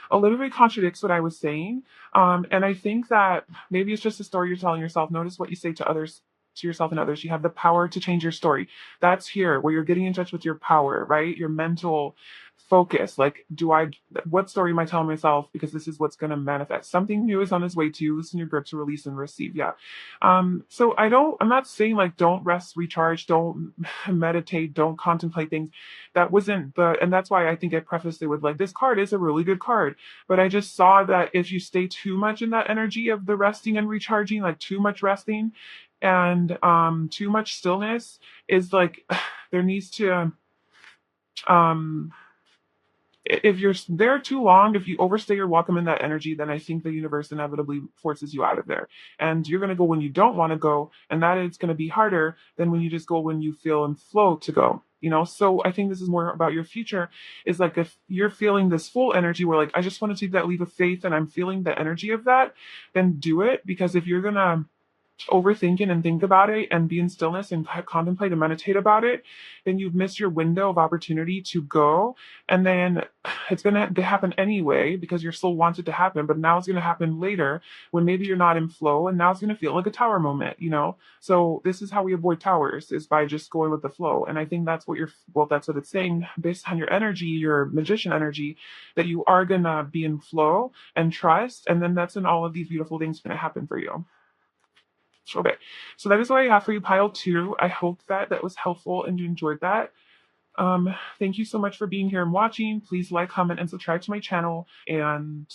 a little bit contradicts what I was saying. And I think that maybe it's just a story you're telling yourself. Notice what you say to others, to yourself and others. You have the power to change your story. That's here where you're getting in touch with your power, right? Your mental focus. Like, what story am I telling myself? Because this is what's going to manifest. Something new is on its way to you. Loosen your grip to release and receive. Yeah. So I'm not saying like don't rest, recharge, don't meditate, don't contemplate things. That wasn't and that's why I think I prefaced it with like, this card is a really good card. But I just saw that if you stay too much in that energy of the resting and recharging, like too much resting and too much stillness is like, there needs to, um, if you're there too long, if you overstay your welcome in that energy, then I think the universe inevitably forces you out of there. And you're going to go when you don't want to go. And that is going to be harder than when you just go when you feel in flow to go. So I think this is more about your future is like, if you're feeling this full energy where like, I just want to take that leap of faith and I'm feeling the energy of that, then do it. Because if you're going to overthink it and think about it and be in stillness and contemplate and meditate about it, then you've missed your window of opportunity to go. And then it's going to happen anyway because your soul wants it to happen. But now it's going to happen later when maybe you're not in flow. And now it's going to feel like a tower moment. So this is how we avoid towers, is by just going with the flow. And I think that's what that's what it's saying based on your energy, your magician energy, that you are going to be in flow and trust. And then that's when all of these beautiful things are going to happen for you. Okay, so that is what I have for you, pile 2. I hope that was helpful and you enjoyed that. Thank you so much for being here and watching. Please like, comment, and subscribe to my channel, and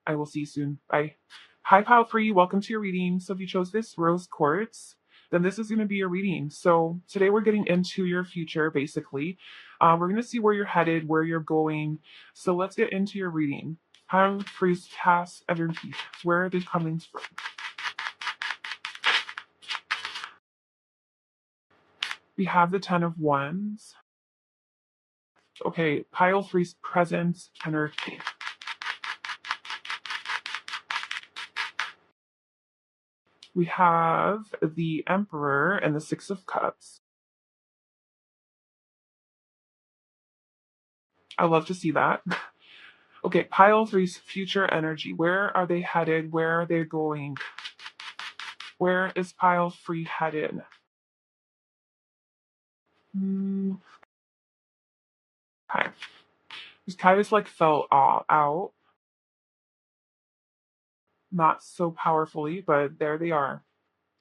I will see you soon. Bye. Hi, pile 3. Welcome to your reading. So if you chose this rose quartz, then this is going to be your reading. So today we're getting into your future, basically. We're going to see where you're headed, where you're going. So let's get into your reading. Pile 3's past energy. Where are they coming from? We have the 10 of Wands. Okay, pile 3's presence energy. We have the Emperor and the 6 of Cups. I love to see that. Okay, pile 3's future energy. Where are they headed? Where are they going? Where is pile 3 headed? Okay. This kind of like fell out. Not so powerfully, but there they are.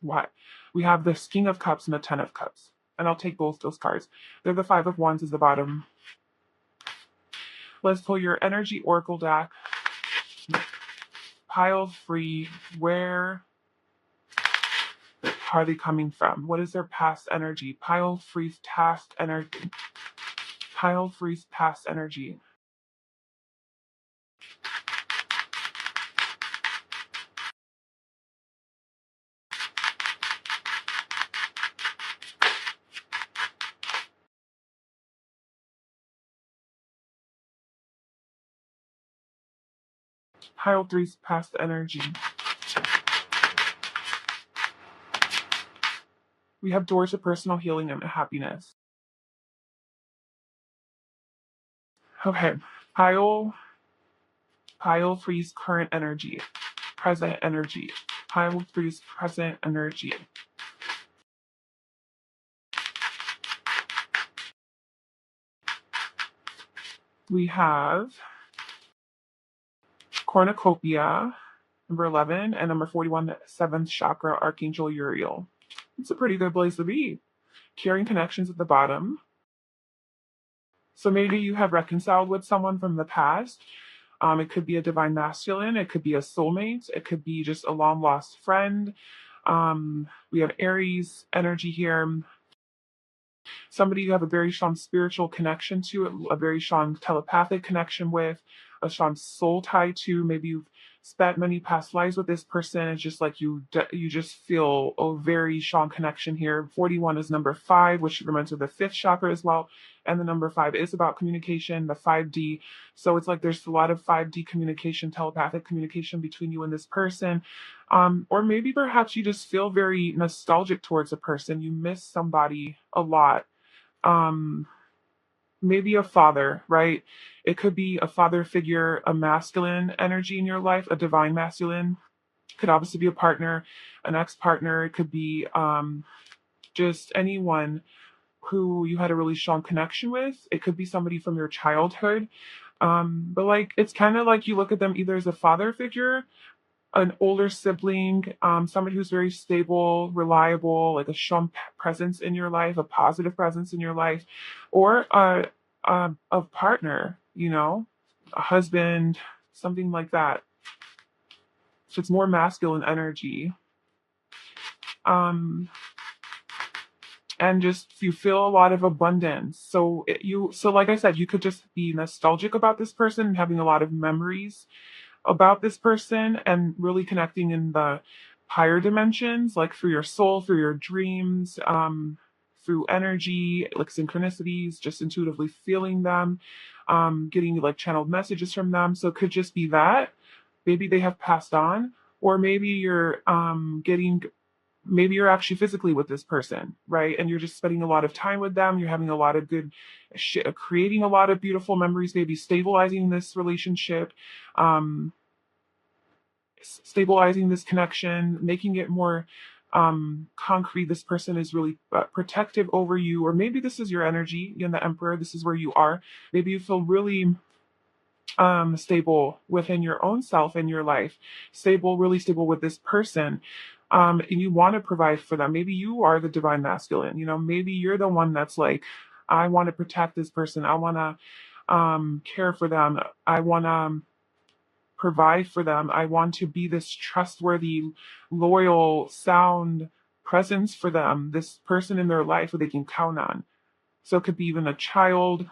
What? We have the King of Cups and the 10 of Cups. And I'll take both those cards. They're the 5 of Wands is the bottom. Let's pull your energy oracle deck. Pile 3. Where are they coming from? What is their past energy? Pile 3's past energy. Pile 3's past energy. Pile 3's past energy. We have doors to personal healing and happiness. Okay. Pile 3's current energy. Present energy. Pile 3's present energy. We have cornucopia, number 11, and number 41, 7th chakra, Archangel Uriel. It's a pretty good place to be. Carrying connections at the bottom. So maybe you have reconciled with someone from the past, It could be a divine masculine, it could be a soulmate, it could be just a long lost friend. We have Aries energy here, somebody you have a very strong spiritual connection to, a very strong telepathic connection with, a strong soul tie to. Maybe you've spent many past lives with this person. It's just like you just feel a very strong connection here. 41 is number 5, which reminds me of the 5th chakra as well. And the number 5 is about communication, the 5D. So it's like there's a lot of 5D communication, telepathic communication between you and this person. Or maybe perhaps you just feel very nostalgic towards a person. You miss somebody a lot. um Maybe a father, right? It could be a father figure, a masculine energy in your life, a divine masculine. Could obviously be a partner, an ex-partner. It could be just anyone who you had a really strong connection with. It could be somebody from your childhood. But like it's kind of like you look at them either as a father figure, an older sibling, somebody who's very stable, reliable, like a strong presence in your life, a positive presence in your life, or a partner, a husband, something like that. So it's more masculine energy. Um, and just you feel a lot of abundance. So like I said, you could just be nostalgic about this person and having a lot of memories about this person and really connecting in the higher dimensions, like through your soul, through your dreams, through energy, like synchronicities, just intuitively feeling them, getting like channeled messages from them. So it could just be that. Maybe they have passed on, or maybe you're getting maybe you're actually physically with this person, right? And you're just spending a lot of time with them. You're having a lot of good shit, creating a lot of beautiful memories, maybe stabilizing this relationship, um, stabilizing this connection, making it more concrete. This person is really protective over you, or maybe this is your energy in the Emperor. This is where you are. Maybe you feel really stable within your own self and your life, stable, really stable with this person. And you want to provide for them. Maybe you are the divine masculine, maybe you're the one that's like, I want to protect this person. I want to care for them. I want to provide for them. I want to be this trustworthy, loyal, sound presence for them, this person in their life who they can count on. So it could be even a child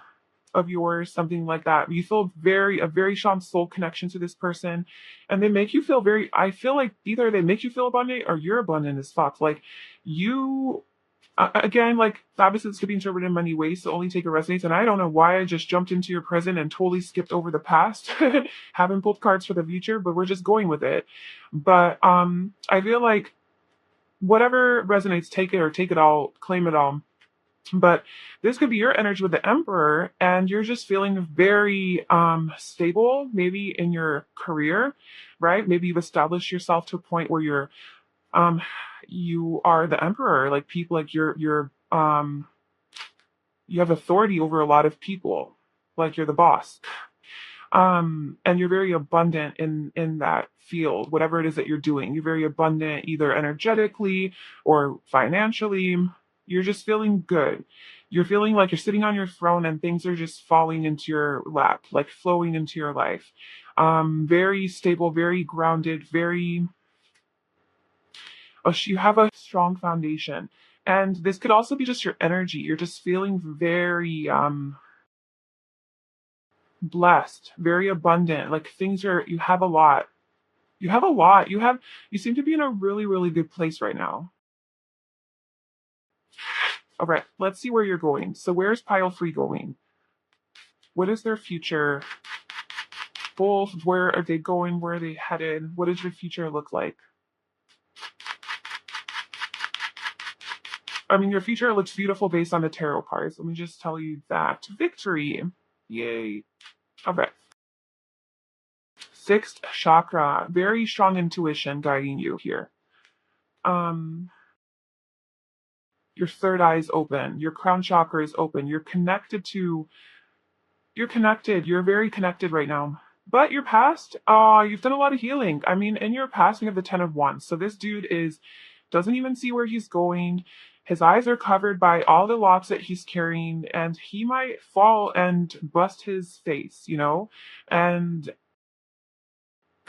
of yours, something like that. You feel a very strong soul connection to this person, and they make you feel very. I feel like either they make you feel abundant or you're abundant as fuck. Like you, again, like obviously this could be interpreted in many ways, so only take it resonates. And I don't know why I just jumped into your present and totally skipped over the past. Haven't pulled cards for the future, but we're just going with it. But I feel like whatever resonates, take it or take it all, claim it all. But this could be your energy with the Emperor, and you're just feeling very stable, maybe in your career, right? Maybe you've established yourself to a point where um you are the Emperor, like people, like you have authority over a lot of people, like you're the boss. And you're very abundant in that field, whatever it is that you're doing. You're very abundant either energetically or financially. You're just feeling good. You're feeling like you're sitting on your throne and things are just falling into your lap, like flowing into your life. Very stable, very grounded, very you have a strong foundation. And this could also be just your energy. You're just feeling very blessed, very abundant. Like things are, you have a lot. You have a lot. You seem to be in a really, really good place right now. All right, let's see where you're going. So, where's Pile 3 going? What is their future? Both, where are they going? Where are they headed? What does your future look like? I mean, your future looks beautiful based on the tarot cards. Let me just tell you that. Victory. Yay. Okay. 6th chakra. Very strong intuition guiding you here. Um, your third eye is open. Your crown chakra is open. You're connected. You're very connected right now. But your past, you've done a lot of healing. I mean, in your past, we have the 10 of Wands. So this dude doesn't even see where he's going. His eyes are covered by all the locks that he's carrying, and he might fall and bust his face, And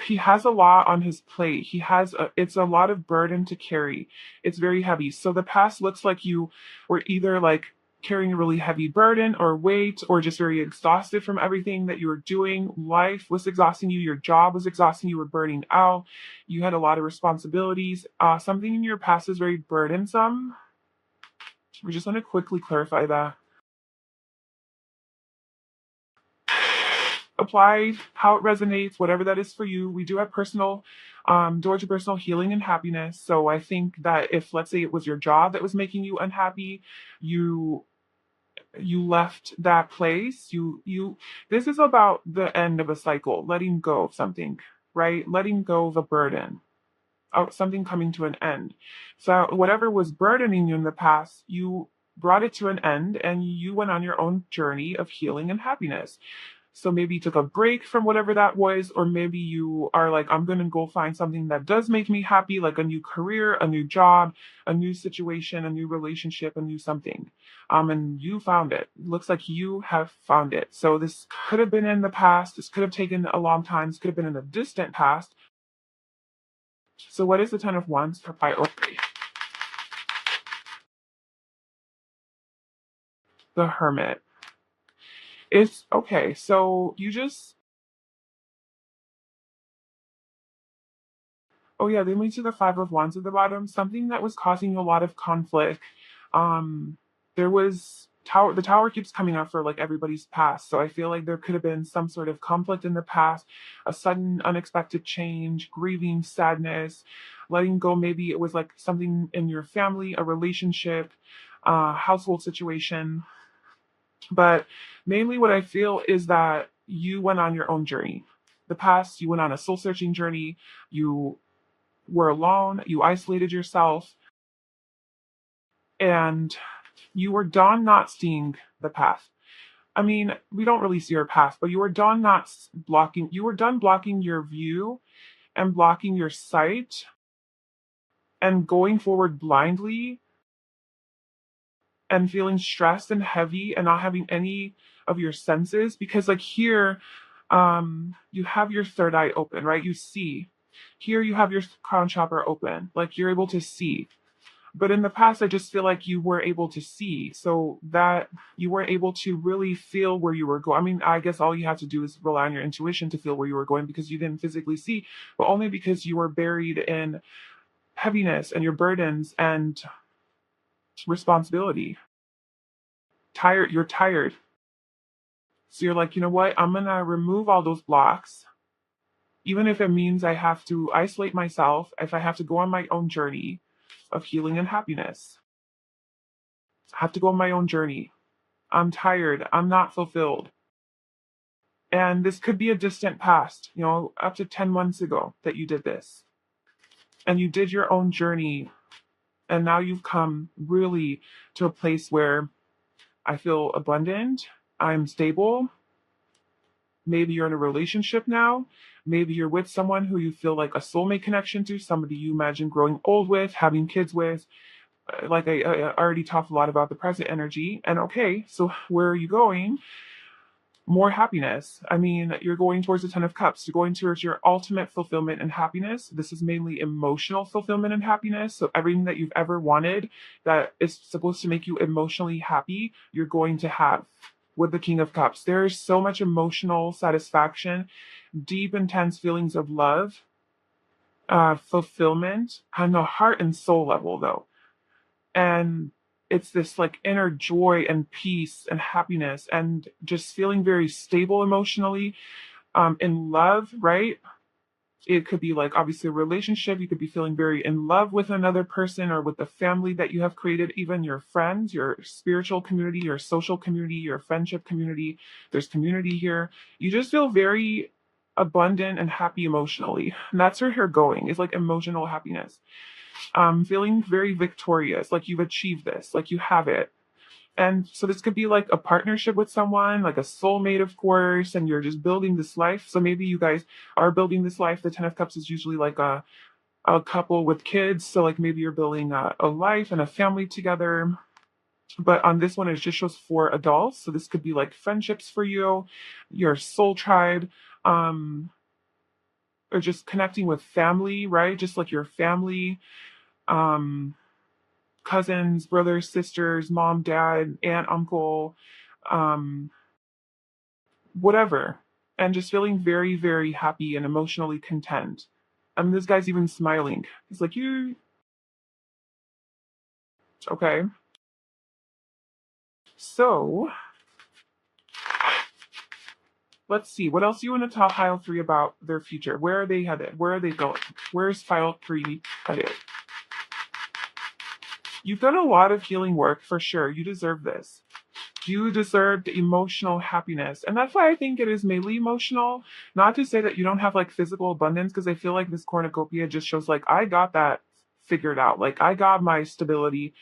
he has a lot on his plate. It's a lot of burden to carry. It's very heavy. So the past looks like you were either like carrying a really heavy burden or weight, or just very exhausted from everything that you were doing. Life was exhausting you. Your job was exhausting you. Were burning out. You had a lot of responsibilities. Something in your past is very burdensome. We just want to quickly clarify that. Apply how it resonates, whatever that is for you. We do have personal door to personal healing and happiness. So I think that if, let's say, it was your job that was making you unhappy, you left that place. You This is about the end of a cycle, letting go of something, right? Letting go of a burden, of something coming to an end. So whatever was burdening you in the past, you brought it to an end and you went on your own journey of healing and happiness. So maybe you took a break from whatever that was, or maybe you are like, I'm going to go find something that does make me happy, like a new career, a new job, a new situation, a new relationship, a new something. And you found it. Looks like you have found it. So this could have been in the past. This could have taken a long time. This could have been in the distant past. So what is the Ten of Wands for priority? The Hermit. It's okay. So you just, oh yeah, they lead to the Five of Wands at the bottom. Something that was causing a lot of conflict. There was tower. The tower keeps coming up for like everybody's past. So I feel like there could have been some sort of conflict in the past, a sudden unexpected change, grieving, sadness, letting go. Maybe it was like something in your family, a relationship, household situation. But mainly what I feel is that you went on your own journey. The past, you went on a soul searching journey. You were alone, you isolated yourself, and you were done not seeing the path. I mean, we don't really see our path, but you were done not blocking, you were done blocking your view and blocking your sight and going forward blindly and feeling stressed and heavy and not having any of your senses. Because like here, you have your third eye open, right? You see. Here you have your crown chakra open, like you're able to see. But in the past, I just feel like you were able to see, so that you weren't able to really feel where you were going. I mean, I guess all you have to do is rely on your intuition to feel where you were going, because you didn't physically see, but only because you were buried in heaviness and your burdens and responsibility. Tired, you're tired. So you're like, you know what? I'm gonna remove all those blocks, even if it means I have to isolate myself, if I have to go on my own journey of healing and happiness. I have to go on my own journey. I'm tired. I'm not fulfilled. And this could be a distant past, up to 10 months ago that you did this. And you did your own journey. And now you've come really to a place where I feel abundant. I'm stable. Maybe you're in a relationship now. Maybe you're with someone who you feel like a soulmate connection to, somebody you imagine growing old with, having kids with. Like I already talked a lot about the present energy. And okay, so where are you going? More happiness. I mean, you're going towards the Ten of Cups. You're going towards your ultimate fulfillment and happiness. This is mainly emotional fulfillment and happiness. So everything that you've ever wanted that is supposed to make you emotionally happy, you're going to have with the King of Cups. There is so much emotional satisfaction, deep, intense feelings of love, fulfillment on a heart and soul level, though. And it's this like inner joy and peace and happiness and just feeling very stable emotionally, in love, right? It could be like obviously a relationship. You could be feeling very in love with another person or with the family that you have created, even your friends, your spiritual community, your social community, your friendship community. There's community here. You just feel very abundant and happy emotionally. And that's where you're going, is like emotional happiness. Feeling very victorious, like you've achieved this, like you have it. And so this could be like a partnership with someone, like a soulmate, of course, and you're just building this life. So maybe you guys are building this life. The Ten of Cups is usually like a couple with kids. So like maybe you're building a life and a family together. But on this one, it just shows for adults. So this could be like friendships for you, your soul tribe. or just connecting with family, right? Just like your family, um, cousins, brothers, sisters, mom, dad, aunt, uncle, um, whatever. And just feeling very, very happy and emotionally content. This guy's even smiling. He's like, you, okay. So, let's see. What else do you want to tell File 3 about their future? Where are they headed? Where are they going? Where's File 3 headed? You've done a lot of healing work for sure. You deserve this. You deserve the emotional happiness. And that's why I think it is mainly emotional. Not to say that you don't have like physical abundance, because I feel like this cornucopia just shows like I got that figured out. Like I got my stability.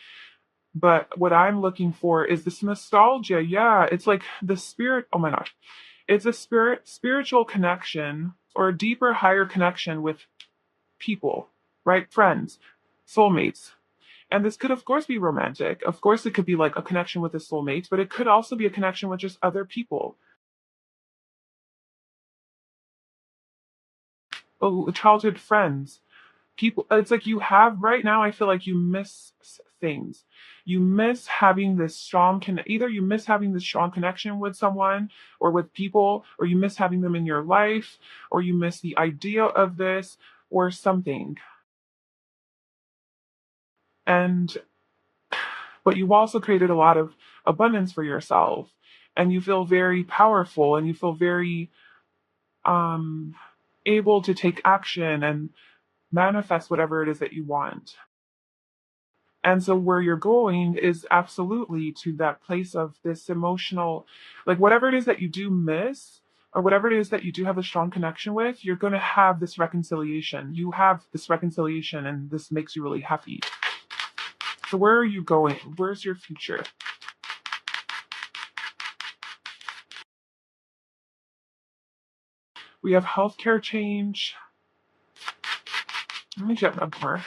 But what I'm looking for is this nostalgia. Yeah, it's like the spirit. Oh my gosh. It's a spiritual connection or a deeper, higher connection with people, right? Friends, soulmates. And this could, of course, be romantic. Of course, it could be like a connection with a soulmate, but it could also be a connection with just other people. Oh, childhood friends. People, it's like you have right now, I feel like you miss things. You miss having this either you miss having this strong connection with someone or with people, or you miss having them in your life, or you miss the idea of this or something. And but you've also created a lot of abundance for yourself, and you feel very powerful, and you feel very um able to take action and manifest whatever it is that you want. And so where you're going is absolutely to that place of this emotional, like whatever it is that you do miss, or whatever it is that you do have a strong connection with, you're going to have this reconciliation. You have this reconciliation, and this makes you really happy. So where are you going? Where's your future? We have healthcare change. Let me get one more.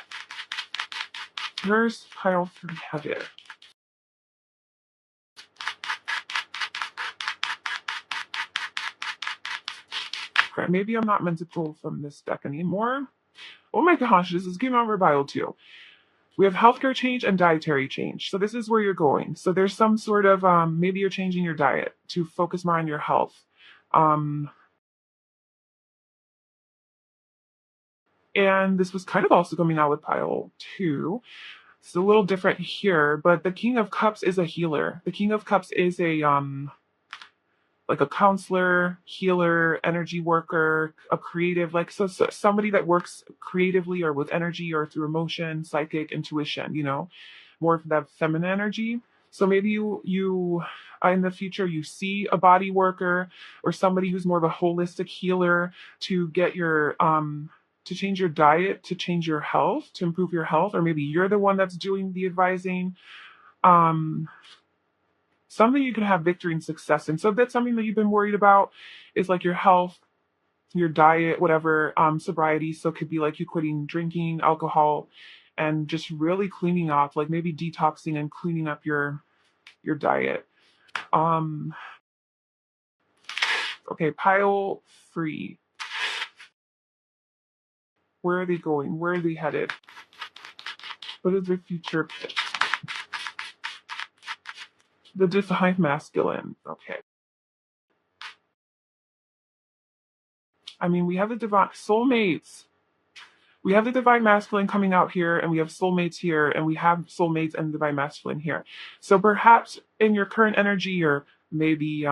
Where's pile 3 headed? Okay, maybe I'm not meant to pull from this deck anymore. Oh my gosh, this is Game Over Bio 2. We have healthcare change and dietary change. So this is where you're going. So there's some sort of maybe you're changing your diet to focus more on your health. Um, and this was kind of also coming out with pile 2. It's a little different here, but the King of Cups is a healer. The King of Cups is a like a counselor, healer, energy worker, a creative, like so somebody that works creatively or with energy or through emotion, psychic, intuition, more of that feminine energy. So maybe you in the future you see a body worker or somebody who's more of a holistic healer to get your to change your diet, to change your health, to improve your health, or maybe you're the one that's doing the advising. Um, Something you can have victory and success in. So if that's something that you've been worried about, is like your health, your diet, whatever, sobriety. So it could be like you quitting drinking, alcohol, and just really cleaning off, like maybe detoxing and cleaning up your diet. Um, okay, pile 3. Where are they going? Where are they headed? What is their future? The divine masculine. Okay. I mean, we have the divine soulmates. We have the divine masculine coming out here, and we have soulmates here, and we have soulmates and divine masculine here. So perhaps in your current energy, you're maybe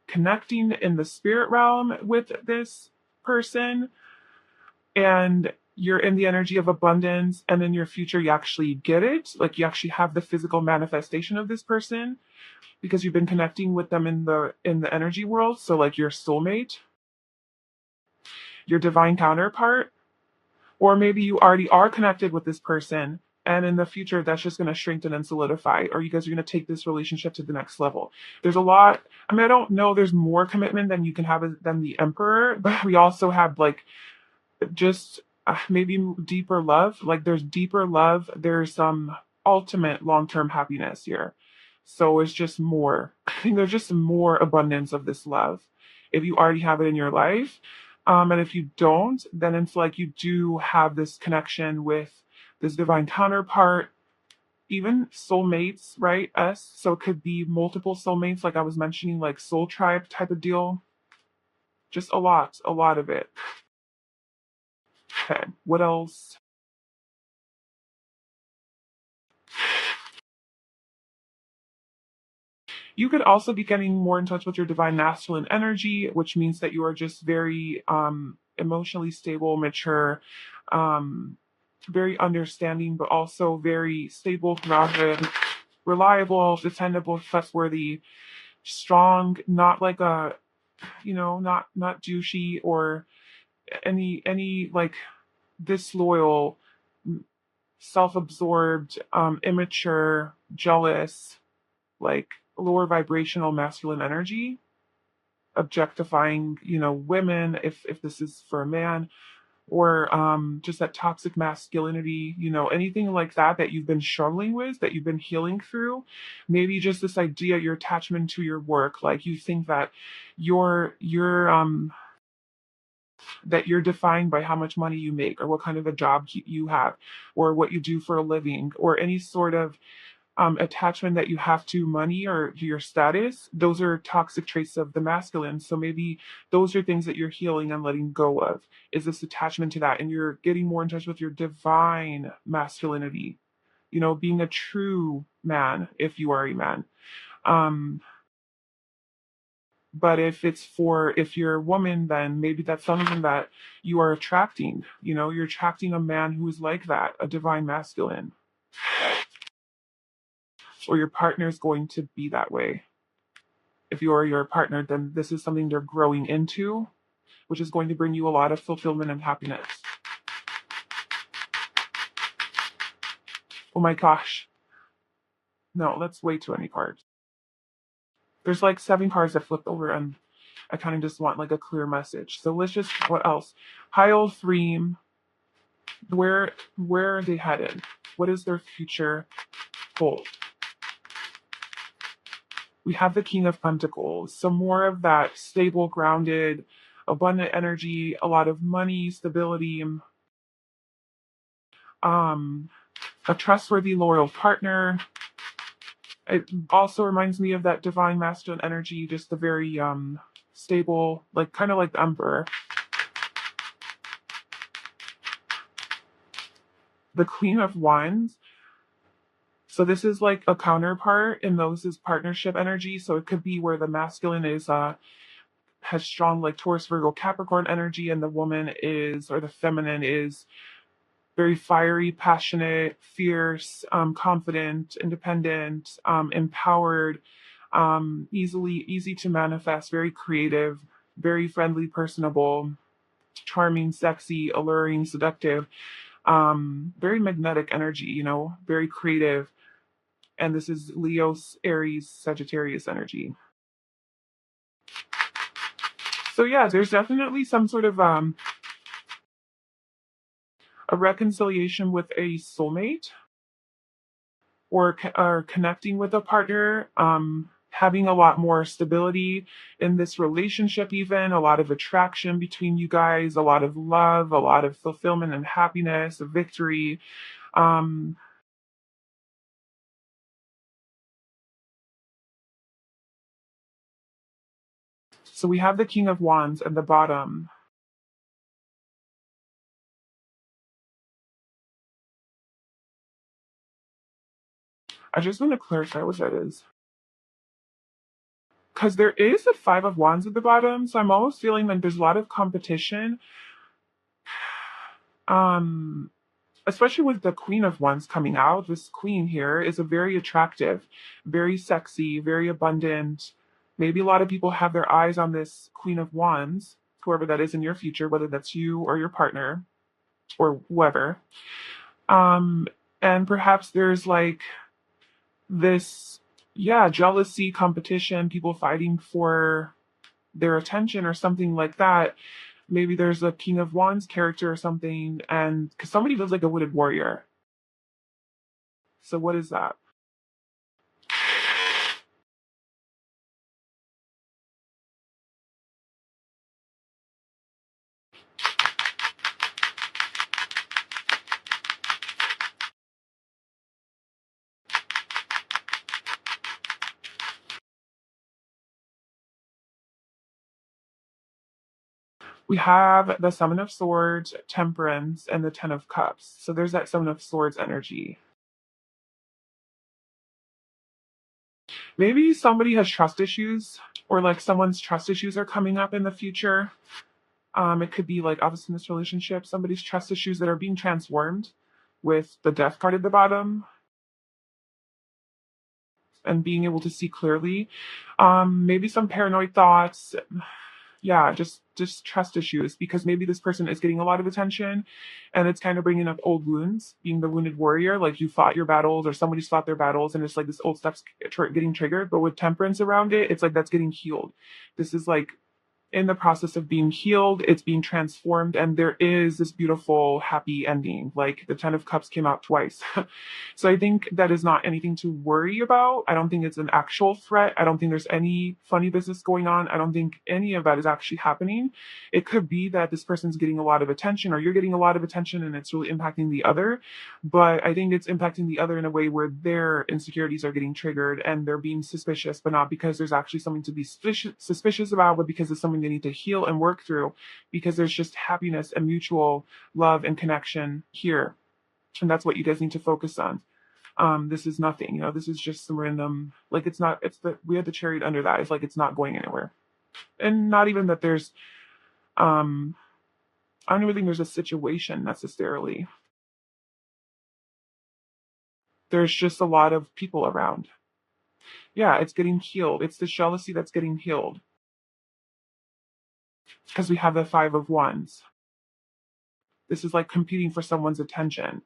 connecting in the spirit realm with this person, and you're in the energy of abundance, and in your future you actually get it, like you actually have the physical manifestation of this person because you've been connecting with them in the energy world. So like your soulmate, your divine counterpart. Or maybe you already are connected with this person, and in the future that's just going to strengthen and solidify, or you guys are going to take this relationship to the next level. There's a lot. I mean, I don't know, there's more commitment than you can have than the emperor, but we also have like just maybe deeper love. Like there's deeper love, there's some ultimate long-term happiness here. So it's just more. I think there's just more abundance of this love if you already have it in your life. And if you don't, then it's like you do have this connection with this divine counterpart, even soulmates, right? Us. So it could be multiple soulmates, like I was mentioning, like soul tribe type of deal. Just a lot of it. Okay, what else? You could also be getting more in touch with your divine masculine energy, which means that you are just very emotionally stable, mature, um, very understanding, but also very stable, grounded, reliable, dependable, trustworthy, strong, not like a, not douchey or any like disloyal, self-absorbed, immature, jealous, like lower vibrational masculine energy, objectifying, women if this is for a man, or just that toxic masculinity, anything like that you've been struggling with, that you've been healing through. Maybe just this idea, your attachment to your work, like you think that you're defined by how much money you make or what kind of a job you have or what you do for a living or any sort of attachment that you have to money or to your status. Those are toxic traits of the masculine. So maybe those are things that you're healing and letting go of, is this attachment to that. And you're getting more in touch with your divine masculinity, being a true man if you are a man. Um, but if you're a woman, then maybe that's something that you are attracting. You're attracting a man who is like that, a divine masculine, or your partner is going to be that way. If you're your partner, then this is something they're growing into, which is going to bring you a lot of fulfillment and happiness. Oh my gosh. No, that's way too many cards. There's like 7 cards that flipped over, and I kind of just want like a clear message. So let's just, what else? High old theme. Where are they headed? What is their future hold? We have the King of Pentacles. So more of that stable, grounded, abundant energy, a lot of money, stability, um, a trustworthy, loyal partner. It also reminds me of that divine masculine energy, just the very stable, like kind of like the Emperor. The Queen of Wands. So this is like a counterpart, and those is partnership energy. So it could be where the masculine is has strong like Taurus, Virgo, Capricorn energy, and the woman is, or the feminine is, very fiery, passionate, fierce, confident, independent, empowered, easy to manifest, very creative, very friendly, personable, charming, sexy, alluring, seductive, very magnetic energy, very creative. And this is Leo's, Aries, Sagittarius energy. So yeah, there's definitely some sort of a reconciliation with a soulmate, or connecting with a partner, having a lot more stability in this relationship, even a lot of attraction between you guys, a lot of love, a lot of fulfillment and happiness, victory. Um, so we have the King of Wands at the bottom. I just want to clarify what that is. Because there is a Five of Wands at the bottom, so I'm almost feeling like there's a lot of competition. Um, Especially with the Queen of Wands coming out. This queen here is a very attractive, very sexy, very abundant. Maybe a lot of people have their eyes on this Queen of Wands, whoever that is in your future, whether that's you or your partner or whoever. Um, and perhaps there's like this, yeah, jealousy, competition, people fighting for their attention or something like that. Maybe there's a King of Wands character or something, and because somebody lives like a wooded warrior. So what is that? We have the Seven of Swords, Temperance, and the Ten of Cups. So there's that Seven of Swords energy. Maybe somebody has trust issues, or like someone's trust issues are coming up in the future. It could be like obviously in this relationship, somebody's trust issues that are being transformed with the Death card at the bottom and being able to see clearly. Maybe some paranoid thoughts. Yeah, just trust issues, because maybe this person is getting a lot of attention and it's kind of bringing up old wounds, being the wounded warrior, like you fought your battles or somebody's fought their battles and it's like this old stuff's getting triggered, but with temperance around it, it's like that's getting healed. This is like in the process of being healed, it's being transformed, and there is this beautiful, happy ending. Like the Ten of Cups came out twice. So I think that is not anything to worry about. I don't think it's an actual threat. I don't think there's any funny business going on. I don't think any of that is actually happening. It could be that this person's getting a lot of attention, or you're getting a lot of attention, and it's really impacting the other. But I think it's impacting the other in a way where their insecurities are getting triggered and they're being suspicious, but not because there's actually something to be suspicious about, but because it's something they need to heal and work through, because there's just happiness and mutual love and connection here. And that's what you guys need to focus on. This is nothing, this is just some random, like we had the chariot under that. It's like it's not going anywhere. And not even that there's I don't even think there's a situation necessarily. There's just a lot of people around. Yeah, it's getting healed. It's the jealousy that's getting healed. Because we have the Five of Wands. This is like competing for someone's attention.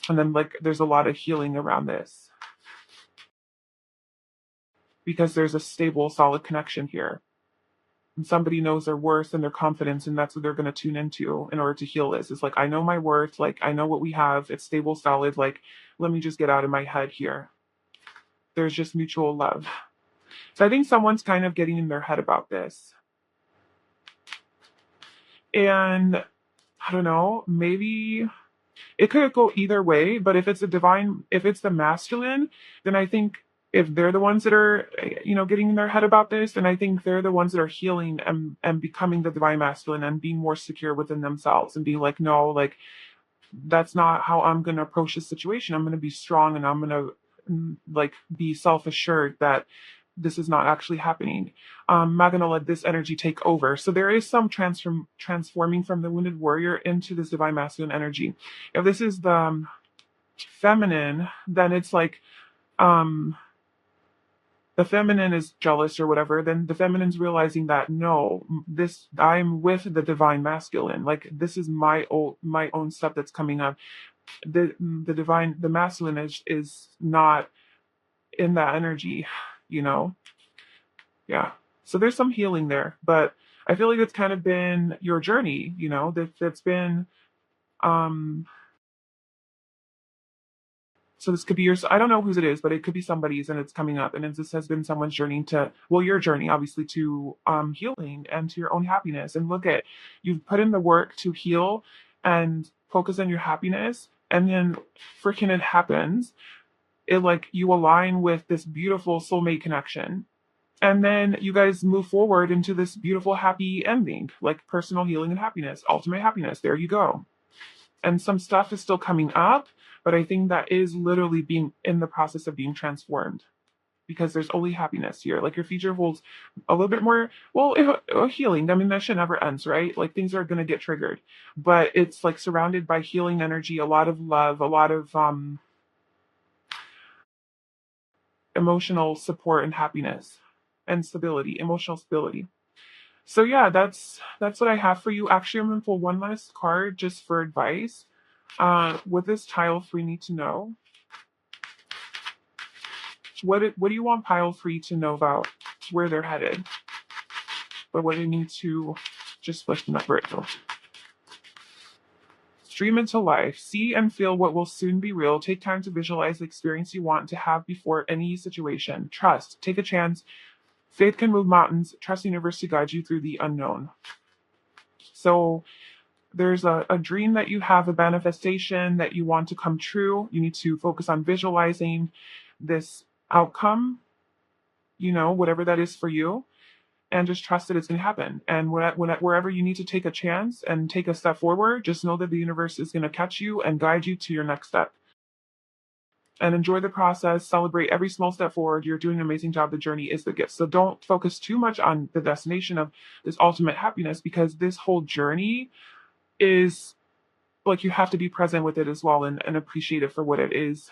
And then like there's a lot of healing around this. Because there's a stable, solid connection here. And somebody knows their worth and their confidence, and that's what they're going to tune into in order to heal this. It's like, I know my worth, like I know what we have, it's stable, solid, like let me just get out of my head here. There's just mutual love. So I think someone's kind of getting in their head about this. And I don't know, maybe it could go either way, but if it's the masculine, then I think if they're the ones that are, getting in their head about this, then I think they're the ones that are healing and becoming the divine masculine and being more secure within themselves and being like, no, like that's not how I'm going to approach this situation. I'm going to be strong and I'm going to like be self-assured that this is not actually happening. I'm not going to let this energy take over. So there is some transforming from the wounded warrior into this divine masculine energy. If this is the feminine, then it's like the feminine is jealous or whatever. Then the feminine's realizing that no, I'm with the divine masculine. Like this is my own stuff that's coming up. The masculine is not in that energy, Yeah. So there's some healing there, but I feel like it's kind of been your journey, that's been so this could be yours. I don't know whose it is, but it could be somebody's and it's coming up. And this has been someone's journey your journey, obviously, to healing and to your own happiness. And look at, you've put in the work to heal and focus on your happiness. And then freaking it happens. It like you align with this beautiful soulmate connection. And then you guys move forward into this beautiful, happy ending, like personal healing and happiness, ultimate happiness. There you go. And some stuff is still coming up, but I think that is literally being in the process of being transformed, because there's only happiness here. Like your future holds a little bit more, well, healing. I mean, that shit never ends, right? Like things are going to get triggered, but it's like surrounded by healing energy, a lot of love, a lot of emotional support and happiness and stability, emotional stability. So yeah, that's what I have for you. Actually, I'm gonna pull one last card just for advice. What does Tile 3 need to know? What do you want Pile 3 to know about where they're headed? But what they need to just flip the number. Stream into life. See and feel what will soon be real. Take time to visualize the experience you want to have before any situation. Trust. Take a chance. Faith can move mountains. Trust the universe to guide you through the unknown. So there's a dream that you have, a manifestation that you want to come true. You need to focus on visualizing this outcome whatever that is for you, and just trust that it's going to happen. And wherever you need to take a chance and take a step forward, just know that the universe is going to catch you and guide you to your next step. And enjoy the process, celebrate every small step forward. You're doing an amazing job. The journey is the gift. So don't focus too much on the destination of this ultimate happiness, because this whole journey is like, you have to be present with it as well, and appreciate it for what it is.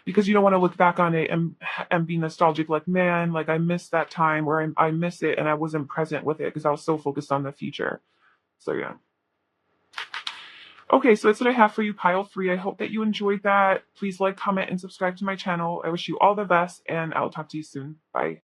Because you don't want to look back on it and be nostalgic, like, man, like I missed that time, or I miss it and I wasn't present with it because I was so focused on the future. So yeah. Okay, so that's what I have for you, pile 3. I hope that you enjoyed that. Please like, comment, and subscribe to my channel. I wish you all the best, and I'll talk to you soon. Bye.